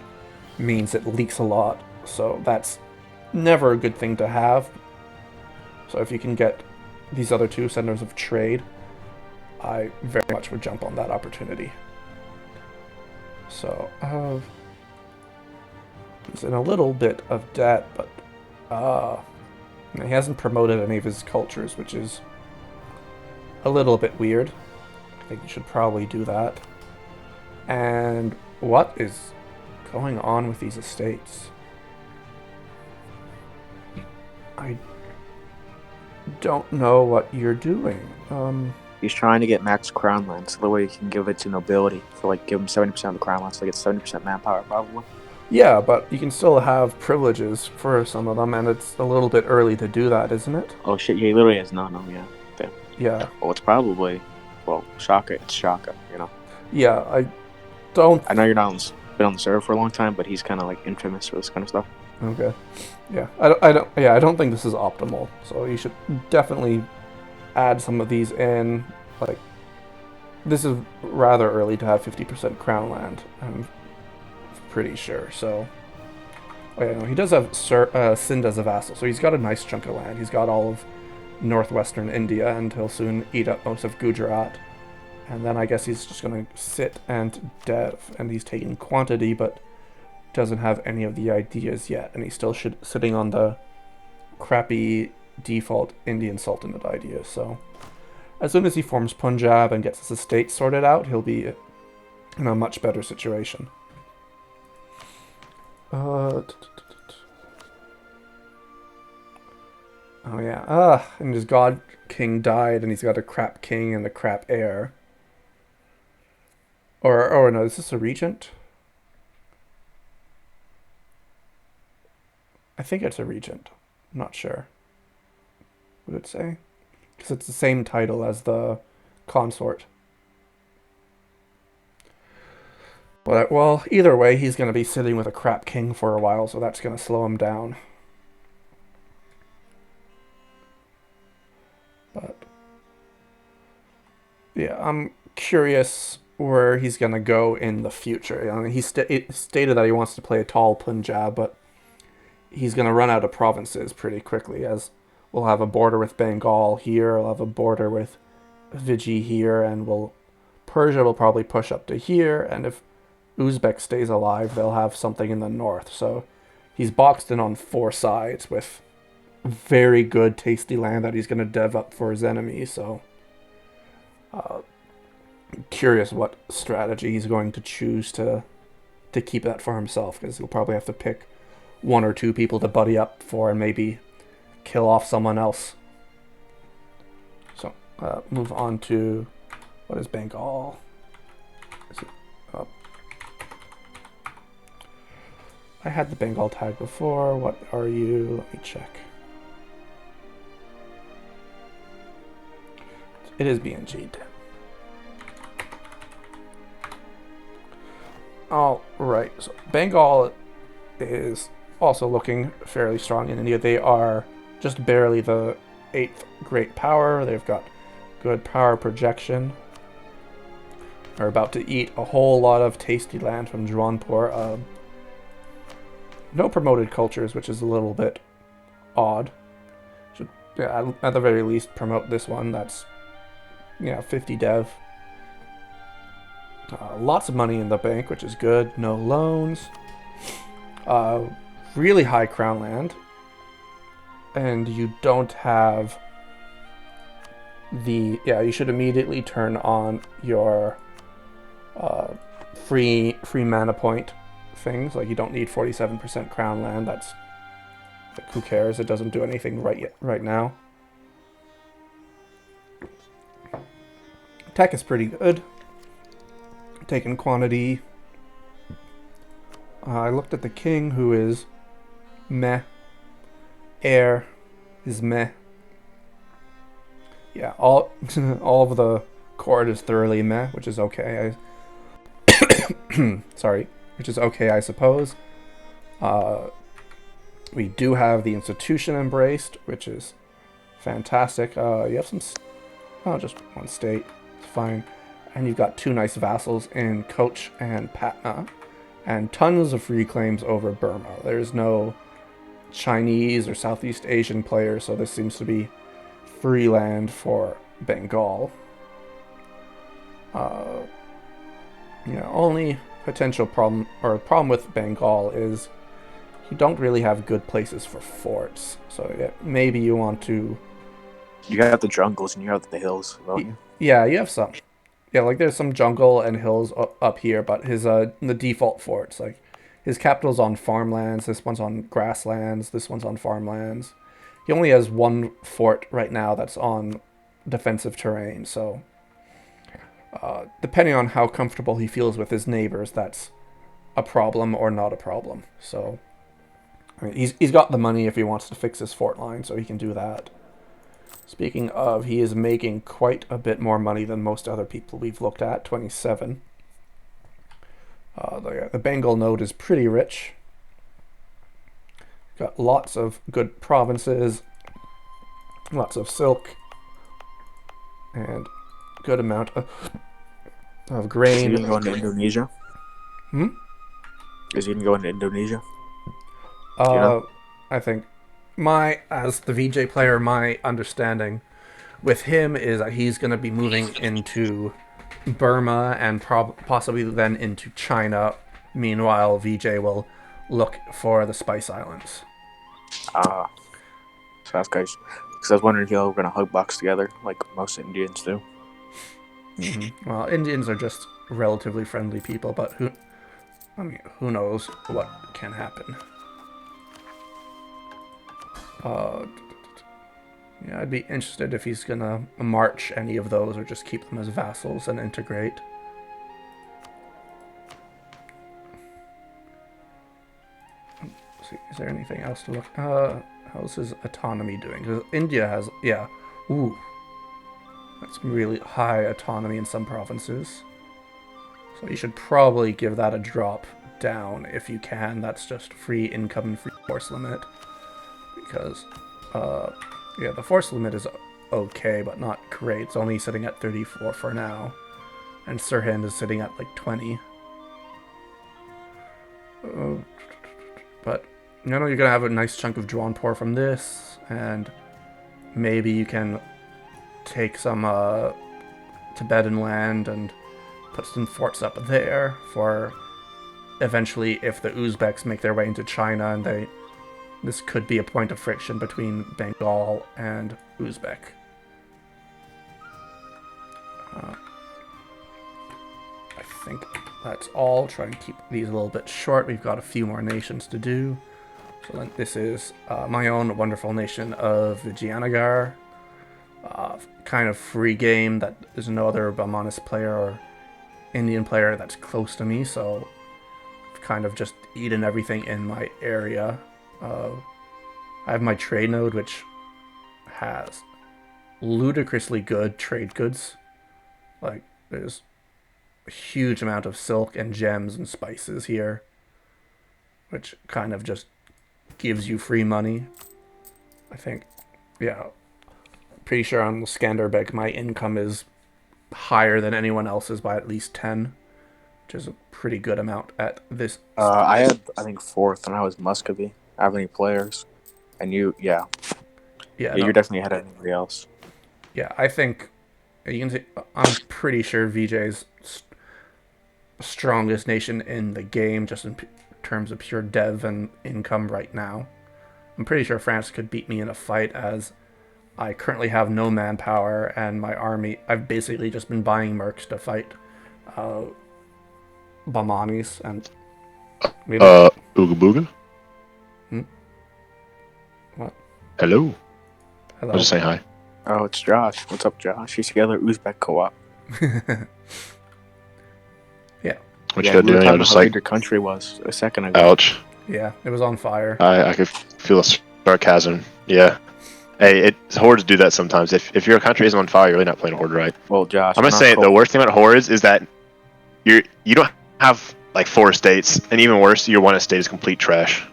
means it leaks a lot, so that's never a good thing to have. So if you can get these other 2 centers of trade, I very much would jump on that opportunity. So he's in a little bit of debt, but he hasn't promoted any of his cultures, which is a little bit weird. I think you should probably do that. And what is going on with these estates? I don't know what you're doing. He's trying to get max crown land, so the way he can give it to nobility, for give him 70% of the crown land, so they get 70% manpower, probably. Yeah, but you can still have privileges for some of them, and it's a little bit early to do that, isn't it? Oh shit, yeah, he literally has none, yeah. Damn. Yeah. Well, it's probably, Shaka, it's Shaka, Yeah, I know you're not been on the server for a long time, but he's kind of infamous for this kind of stuff. Okay. Yeah, I don't think this is optimal, so you should definitely add some of these in. This is rather early to have 50% crown land, I'm pretty sure, so... he does have Sindh as a vassal, so he's got a nice chunk of land. He's got all of northwestern India, and he'll soon eat up most of Gujarat. And then I guess he's just going to sit and dev, and he's taking quantity, but doesn't have any of the ideas yet, and he's still sitting on the crappy default Indian Sultanate idea. So as soon as he forms Punjab and gets his estate sorted out, he'll be in a much better situation. Oh yeah, and his god king died, and he's got a crap king and a crap heir. Or no, is this a regent? I think it's a regent. I'm not sure. What would it say? Because it's the same title as the consort. Well, either way, he's going to be sitting with a crap king for a while, so that's going to slow him down. But yeah, I'm curious where he's going to go in the future. I mean, he stated that he wants to play a tall Punjab, but he's going to run out of provinces pretty quickly, as we'll have a border with Bengal here, we'll have a border with Vijay here, and Persia will probably push up to here, and if Uzbek stays alive, they'll have something in the north. So he's boxed in on 4 sides with very good, tasty land that he's going to dev up for his enemies. So curious what strategy he's going to choose to keep that for himself, because he'll probably have to pick 1 or 2 people to buddy up for and maybe kill off someone else. So move on to, what is Bengal? Is it up? I had the Bengal tag before. What are you? Let me check. It is BNG. All right. So Bengal is also looking fairly strong in India. They are just barely the 8th great power. They've got good power projection. Are about to eat a whole lot of tasty land from Jaunpur. No promoted cultures, which is a little bit odd. Should, yeah, at the very least, promote this one. That's 50 dev. Lots of money in the bank, which is good. No loans. Really high crown land. And you don't have the... Yeah, you should immediately turn on your free mana point things. Like, you don't need 47% crown land. That's... Like, who cares? It doesn't do anything right now. Tech is pretty good. Taking quantity. I looked at the king, who is meh. Heir is meh. Yeah, all of the court is thoroughly meh, which is okay. Sorry, which is okay, I suppose. We do have the institution embraced, which is fantastic. You have some... just 1 state. It's fine. And you've got 2 nice vassals in Koch and Patna. And tons of free claims over Burma. There's no Chinese or Southeast Asian players, so this seems to be free land for Bengal. Only potential problem with Bengal is you don't really have good places for forts. So yeah, maybe you want to... You have the jungles and you have the hills, don't you? Yeah, you have some. Yeah, like there's some jungle and hills up here, but his the default forts, like his capital's on farmlands, this one's on grasslands, this one's on farmlands. He only has 1 fort right now that's on defensive terrain, so depending on how comfortable he feels with his neighbors, that's a problem or not a problem. So I mean, he's got the money if he wants to fix his fort line, so he can do that. Speaking of, he is making quite a bit more money than most other people we've looked at, 27. The Bengal node is pretty rich. Got lots of good provinces, lots of silk, and good amount of grain. Is he going to Indonesia? Hmm? Is he going to Indonesia? Do you know? I think as the VJ player, my understanding with him is that he's going to be moving into Burma and possibly then into China. Meanwhile, VJ will look for the Spice Islands. Ah, so that's guys. Because I was wondering if y'all were gonna hug box together like most Indians do. Well, Indians are just relatively friendly people, but who knows what can happen. Yeah, I'd be interested if he's gonna march any of those or just keep them as vassals and integrate. Let's see, is there anything else to look? How's his autonomy doing? Because India has, yeah, ooh, that's really high autonomy in some provinces. So you should probably give that a drop down if you can. That's just free income and free force limit. Because, yeah, the force limit is okay, but not great. It's only sitting at 34 for now. And Sirhind is sitting at like 20. But, you know, you're going to have a nice chunk of Jaunpur from this. And maybe you can take some Tibetan land and put some forts up there for eventually if the Uzbeks make their way into China and this could be a point of friction between Bengal and Uzbek. I think that's all. Try and keep these a little bit short. We've got a few more nations to do. So then this is my own wonderful nation of Vijayanagar. Kind of free game that there's no other Bamanis player or Indian player that's close to me, so I've kind of just eaten everything in my area. I have my trade node, which has ludicrously good trade goods. Like, there's a huge amount of silk and gems and spices here, which kind of just gives you free money. I think, yeah, pretty sure on Skanderbeg my income is higher than anyone else's by at least 10, which is a pretty good amount at this. I had, I think, 4th, and I was Muscovy. I have any players? And you, yeah, you're definitely ahead of anybody else. Yeah, I think you can see. I'm pretty sure VJ's strongest nation in the game, just in terms of pure dev and income right now. I'm pretty sure France could beat me in a fight, as I currently have no manpower, and my army, I've basically just been buying mercs to fight Bamanis, and maybe... Ooga Booga? What? Hello. Hello. I was just saying hi. Oh, it's Josh. What's up, Josh? He's together Uzbek co-op. Yeah. What you doing? How Just like your country was a second ago. Ouch. Yeah, it was on fire. I could feel the sarcasm. Yeah. Hey, hordes do that sometimes. If your country isn't on fire, you're really not playing a horde right. Well, Josh, I'm gonna say the worst thing about hordes is that you don't have like 4 estates, and even worse, your 1 estate is complete trash.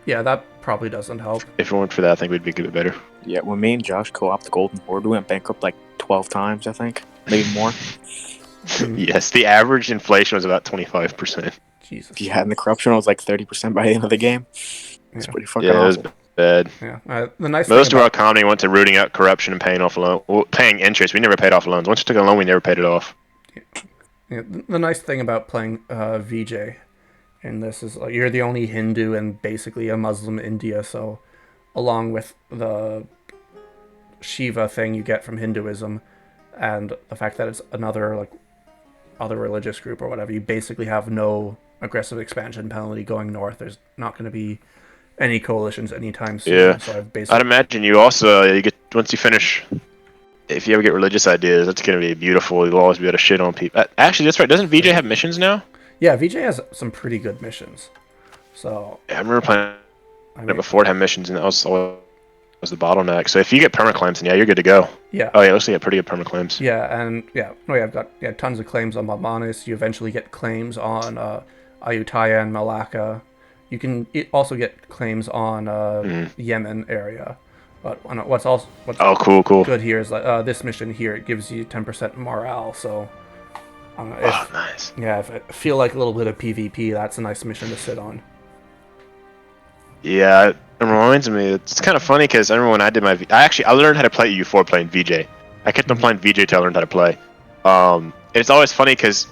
Yeah, that probably doesn't help. If it weren't for that, I think we'd be a bit better. Yeah, when me and Josh co-op the Golden Horde, we went bankrupt like 12 times, I think. Maybe more. Yes, the average inflation was about 25%. Jesus. Yeah, and the corruption was like 30% by the end of the game. It's pretty fucking Yeah, it was awful. bad. Yeah, the nice Most thing of our economy went to rooting out corruption and paying off loans. Well, paying interest. We never paid off loans. Once you took a loan, we never paid it off. Yeah, the nice thing about playing VJ in this is like you're the only Hindu and basically a Muslim India, so along with the Shiva thing you get from Hinduism and the fact that it's another like other religious group or whatever, you basically have no aggressive expansion penalty going north. There's not going to be any coalitions anytime soon. Yeah, so I've basically... I'd imagine you also you get once you finish. If you ever get religious ideas, that's going to be beautiful. You'll always be able to shit on people. Actually, that's right. Doesn't VJ have missions now? Yeah, VJ has some pretty good missions. So yeah, I remember playing it before it had missions, and that was the bottleneck. So if you get permaclaims, then yeah, you're good to go. Yeah. Oh yeah, it looks like you have pretty good permaclaims. Yeah, and yeah, I've got tons of claims on Bamanis. You eventually get claims on Ayutthaya and Malacca. You can also get claims on Yemen area. But what's cool. good here is like this mission here, it gives you 10% morale. So nice. Yeah, if I feel like a little bit of PvP, that's a nice mission to sit on. Yeah, it reminds me. It's kind of funny because I remember when I did my I learned how to play EU4 playing VJ. I kept on playing VJ till I learned how to play. It's always funny because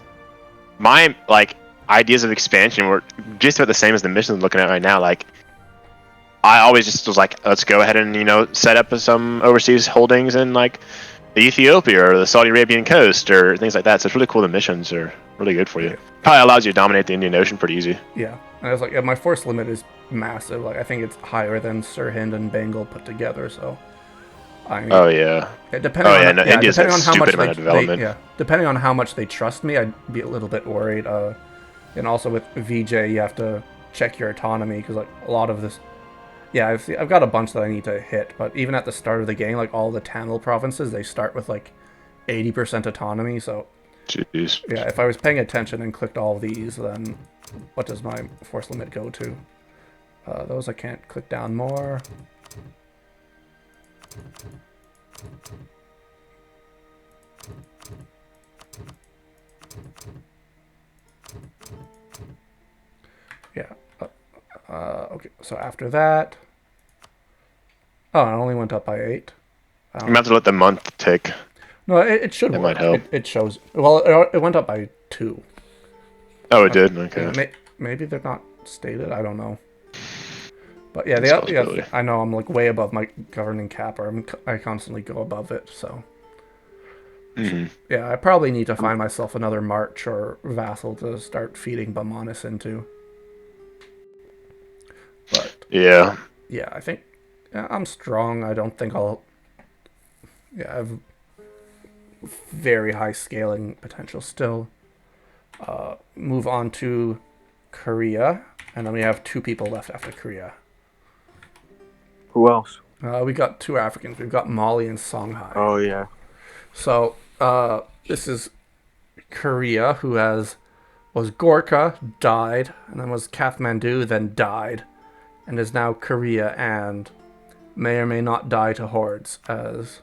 my like ideas of expansion were just about the same as the missions I'm looking at right now. Like, I always just was like, let's go ahead and set up some overseas holdings in like Ethiopia or the Saudi Arabian coast or things like that. So it's really cool. The missions are really good for you. Probably allows you to dominate the Indian Ocean pretty easy. Yeah, and I was like, yeah, my force limit is massive. Like, I think it's higher than Sirhind and Bengal put together. So, oh yeah. Depending on India's depending on how much development. depending on how much they trust me, I'd be a little bit worried. And also with VJ, you have to check your autonomy because like a lot of this. Yeah, I've got a bunch that I need to hit, but even at the start of the game, like all the Tamil provinces, they start with like 80% autonomy. So, jeez. Yeah, if I was paying attention and clicked all these, then what does my force limit go to? Those I can't click down more. Yeah. Okay, so after that... Oh, it only went up by 8. You might have to let the month tick. No, it should work. Might help. It shows... Well, it went up by 2. Oh, it did? Okay. Maybe they're not stated. I don't know. But yeah, I know I'm like way above my governing cap, or I constantly go above it, so... Mm-hmm. Yeah, I probably need to find myself another march or vassal to start feeding Bamanis into. But yeah, I think I'm strong. I don't think I'll. Yeah, I have very high scaling potential still. Move on to Korea, and then we have 2 people left after Korea. Who else? We got 2 Africans. We've got Mali and Songhai. Oh yeah. So this is Korea, who was Gorkha, died, and then was Kathmandu, then died, and is now Korea, and may or may not die to hordes, as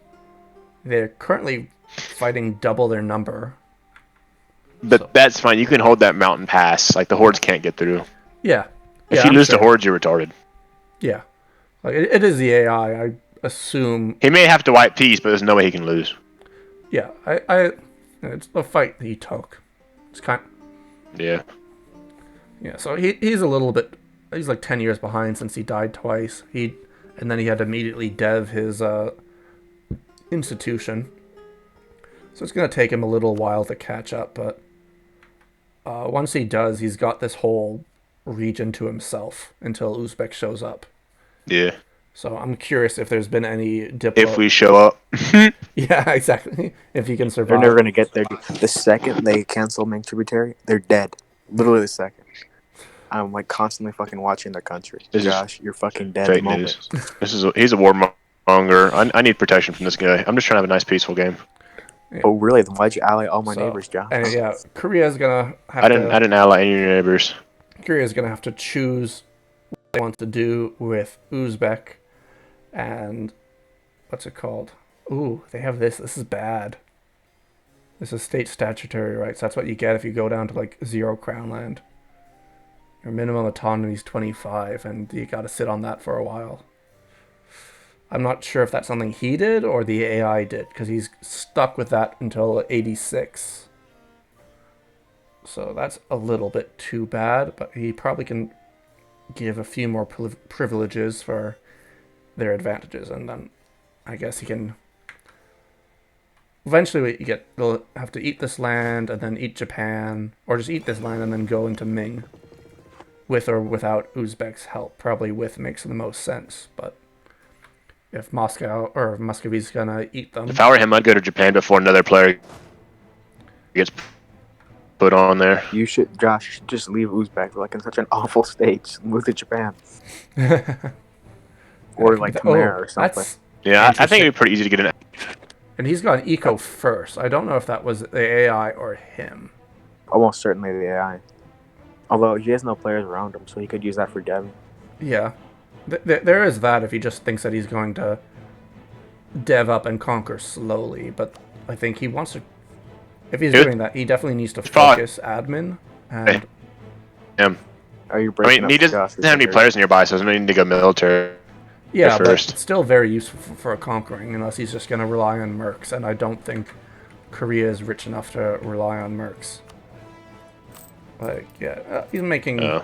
they're currently fighting double their number. But that's fine. You can hold that mountain pass. Like, the hordes can't get through. Yeah. If you lose to hordes, you're retarded. Yeah. Like, it is the AI, I assume. He may have to wipe peace, but there's no way he can lose. Yeah, it's the fight he took. It's kind. Yeah. Yeah, so he's a little bit. He's like 10 years behind since he died twice. And then he had to immediately dev his institution. So it's gonna take him a little while to catch up, but once he does, he's got this whole region to himself until Uzbek shows up. Yeah. So I'm curious if there's been any If we show up. Yeah, exactly. If he can survive. They're never gonna get there. The second they cancel Ming tributary, they're dead. Literally the second. I'm like constantly fucking watching their country. Josh, you're fucking dead. Fake news. He's a warmonger. I need protection from this guy. I'm just trying to have a nice, peaceful game. Yeah. Oh really? Then why'd you ally all my neighbors, Josh? And yeah, Korea's gonna have I didn't ally any of your neighbors. Korea's gonna have to choose what they want to do with Uzbek. And what's it called? Ooh, they have this. This is bad. This is state statutory rights. That's what you get if you go down to like 0 crown land. Your minimum autonomy is 25, and you got to sit on that for a while. I'm not sure if that's something he did or the AI did, because he's stuck with that until 86. So that's a little bit too bad, but he probably can give a few more privileges for their advantages, and then I guess he can eventually they'll have to eat this land and then eat Japan, or just eat this land and then go into Ming with or without Uzbek's help. Probably with makes the most sense, but if Moscow or Muscovy's gonna eat them, if I were him, I'd go to Japan before another player gets put on there. You should, Josh, you should just leave Uzbek. We're like in such an awful state. Just move to Japan. Or like Khmer or something. Yeah, I think it'd be pretty easy to get in. And he's got eco first. I don't know if that was the AI or him. Almost certainly the AI. Although he has no players around him, so he could use that for deving. Yeah. There is that if he just thinks that he's going to dev up and conquer slowly. But I think he wants to... If he's doing that, he definitely needs to focus admin. And... Are you breaking up? He doesn't have any players nearby, so doesn't need to go military. Yeah, but it's still very useful for conquering, unless he's just going to rely on mercs, and I don't think Korea is rich enough to rely on mercs. Like, yeah, he's making Oh.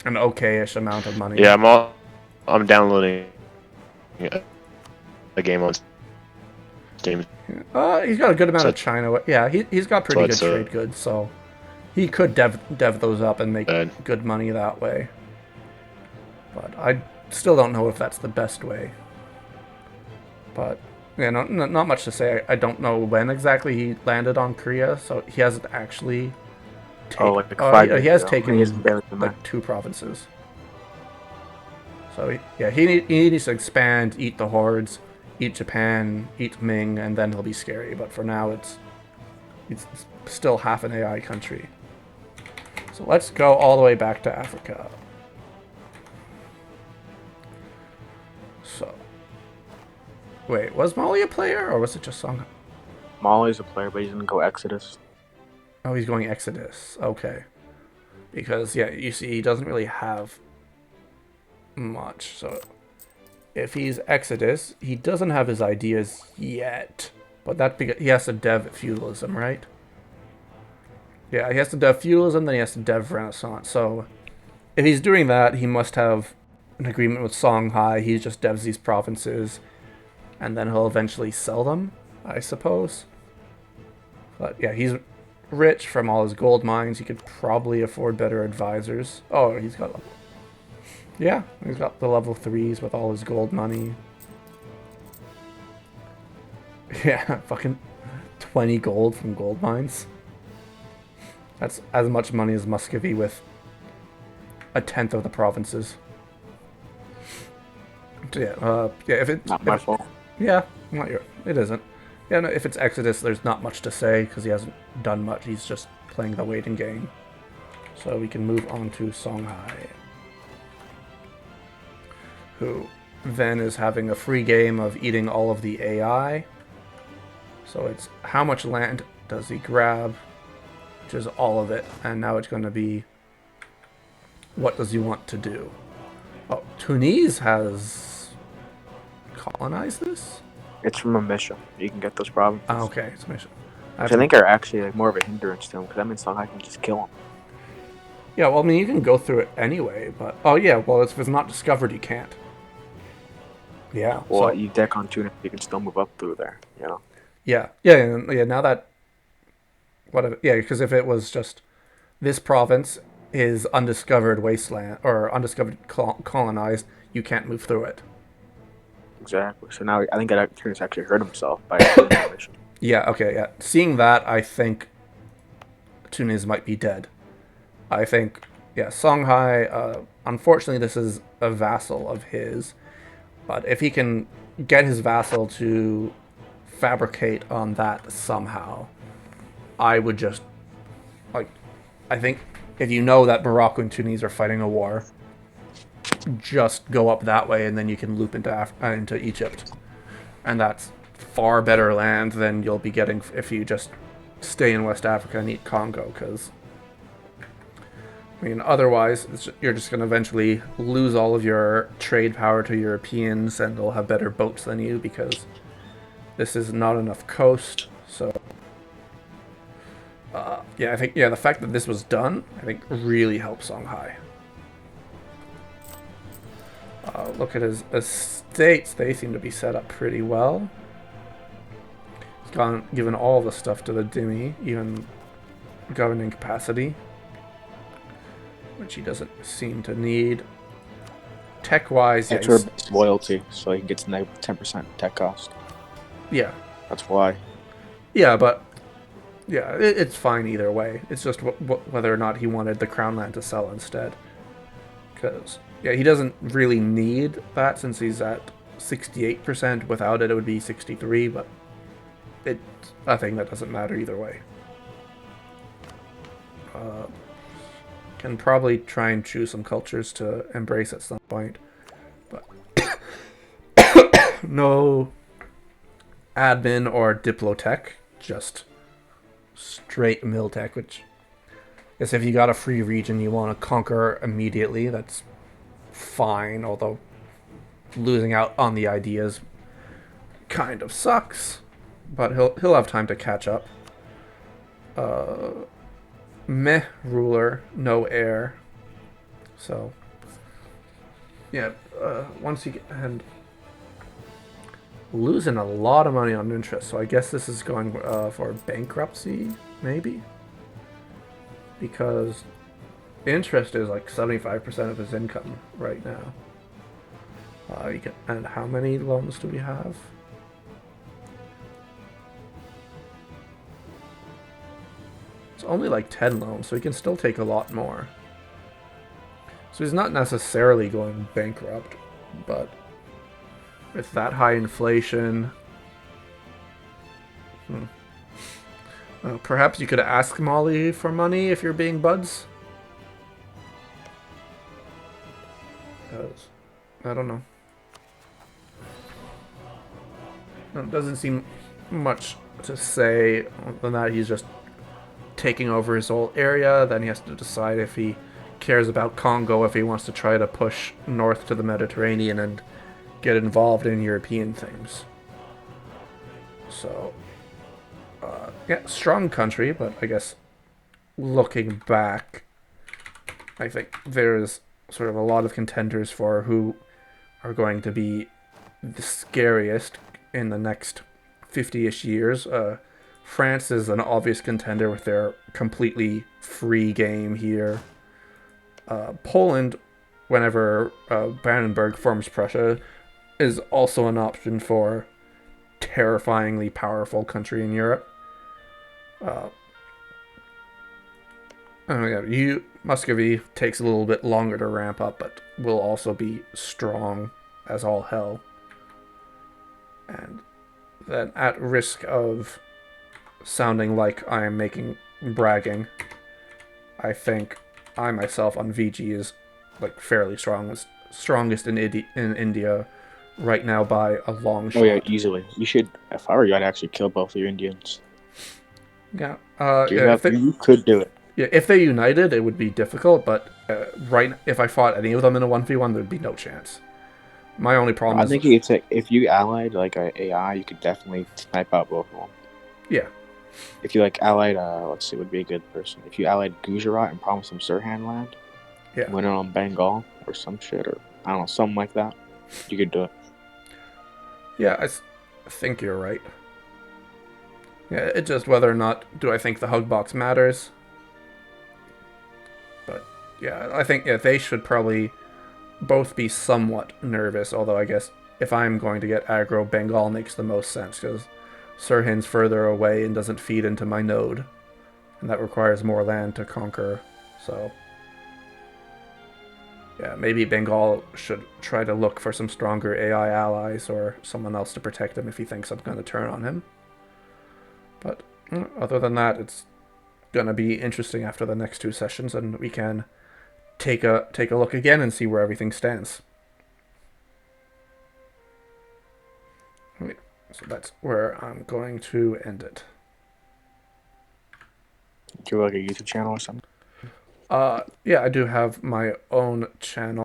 an okay-ish amount of money. Yeah, I'm downloading a game on Steam. He's got a good amount So- of China. Yeah, he's got pretty so good it's, trade goods, so he could dev those up and make Good. good money that way. But I still don't know if that's the best way. But yeah, not much to say. I don't know when exactly he landed on Korea, so he hasn't actually. Like 5 years he has ago. taken He hasn't barely been there. like 2 provinces. So he needs to expand, eat the hordes, eat Japan, eat Ming, and then he'll be scary. But for now, it's still half an AI country. So let's go all the way back to Africa. So, wait, was Mali a player or was it just Song? Molly's a player, but he didn't go Exodus. Oh, he's going Exodus. Okay. Because, yeah, you see, he doesn't really have much. So, if he's Exodus, he doesn't have his ideas yet. But that's because he has to dev feudalism, right? Yeah, he has to dev feudalism, then he has to dev Renaissance. So, if he's doing that, he must have an agreement with Songhai. He just devs these provinces, and then he'll eventually sell them, I suppose. But, yeah, he's rich from all his gold mines. He could probably afford better advisors. Oh, he's got... Yeah, he's got the level 3s with all his gold money. Yeah, fucking 20 gold from gold mines. That's as much money as Muscovy with a tenth of the provinces. So yeah, if it's... Not my fault. Yeah, it isn't. Yeah, no, if it's Exodus, there's not much to say because he hasn't done much. He's just playing the waiting game. So we can move on to Songhai, who then is having a free game of eating all of the AI. So it's how much land does he grab, which is all of it. And now it's going to be what does he want to do. Oh, Tunis has colonized this? It's from a mission. You can get those provinces. Oh, okay, it's a mission. Which I think are actually like more of a hindrance to him, because that means Songhai can just kill him. Yeah, well, I mean, you can go through it anyway, but... Oh, yeah, well, if it's not discovered, you can't. Yeah. Well, so, you deck on Tunis, you can still move up through there, you know? yeah, now that... because if it was just... This province is undiscovered wasteland, or undiscovered colonized, you can't move through it. Exactly. So now I think that Tunis actually hurt himself by doing that mission. Yeah, okay, yeah. Seeing that, I think Tunis might be dead. I think, yeah, Songhai, unfortunately this is a vassal of his, but if he can get his vassal to fabricate on that somehow, I would just, like, I think if you know that Morocco and Tunis are fighting a war, just go up that way and then you can loop into Egypt. And that's far better land than you'll be getting if you just stay in West Africa and eat Congo, because I mean, otherwise you're just going to eventually lose all of your trade power to Europeans, and they'll have better boats than you because this is not enough coast. So yeah, I think the fact that this was done, I think, really helps Songhai. Look at his estates; they seem to be set up pretty well. Given all the stuff to the Dhimmi, even governing capacity, which he doesn't seem to need. Tech-wise, It's for loyalty, so he gets negative 10% tech cost. Yeah. That's why. Yeah, but yeah, it's fine either way. It's just whether or not he wanted the Crown Land to sell instead. Because, yeah, he doesn't really need that since he's at 68%. Without it, it would be 63, but I think that doesn't matter either way. Can probably try and choose some cultures to embrace at some point, but no admin or diplotech, just straight miltech, which is if you got a free region you want to conquer immediately, that's fine, although losing out on the ideas kind of sucks. but he'll have time to catch up. Meh ruler, no heir. So yeah, once he and losing a lot of money on interest. So I guess this is going for bankruptcy, maybe, because interest is like 75% of his income right now. And how many loans do we have? It's only like 10 loans, so he can still take a lot more. So he's not necessarily going bankrupt, but with that high inflation, perhaps you could ask Molly for money if you're being buds. I don't know. It doesn't seem much to say than that. He's just taking over his whole area. Then he has to decide if he cares about Congo, if he wants to try to push north to the Mediterranean and get involved in European things. So, yeah, strong country, but I guess looking back, I think there's sort of a lot of contenders for who are going to be the scariest in the next 50-ish years. France is an obvious contender with their completely free game here. Poland, whenever Brandenburg forms Prussia, is also an option for terrifyingly powerful country in Europe. Muscovy takes a little bit longer to ramp up, but will also be strong as all hell. And then, at risk of sounding like I am bragging, I think I myself on VG is like fairly strongest in India right now by a long shot. Oh yeah, easily. You should. If I were you, I'd actually kill both of your Indians. Yeah. You could do it. Yeah, if they united, it would be difficult. But if I fought any of them in a 1v1, there'd be no chance. My only problem is... I think it's if you allied like an AI, you could definitely snipe out both of them. Yeah. If you like allied, let's see, would be a good person. If you allied Gujarat and promised them Sirhan land, yeah, went on Bengal or some shit, or I don't know, something like that, you could do it. Yeah, I think you're right. Yeah, it's just whether or not do I think the hug box matters. But yeah, I think they should probably both be somewhat nervous, although I guess if I'm going to get aggro, Bengal makes the most sense, because Sirhin's further away and doesn't feed into my node, and that requires more land to conquer, so... Yeah, maybe Bengal should try to look for some stronger AI allies or someone else to protect him if he thinks I'm going to turn on him. But other than that, it's going to be interesting after the next two sessions, and we can take a look again and see where everything stands. So that's where I'm going to end it. Do you have like a YouTube channel or something? Yeah, I do have my own channel.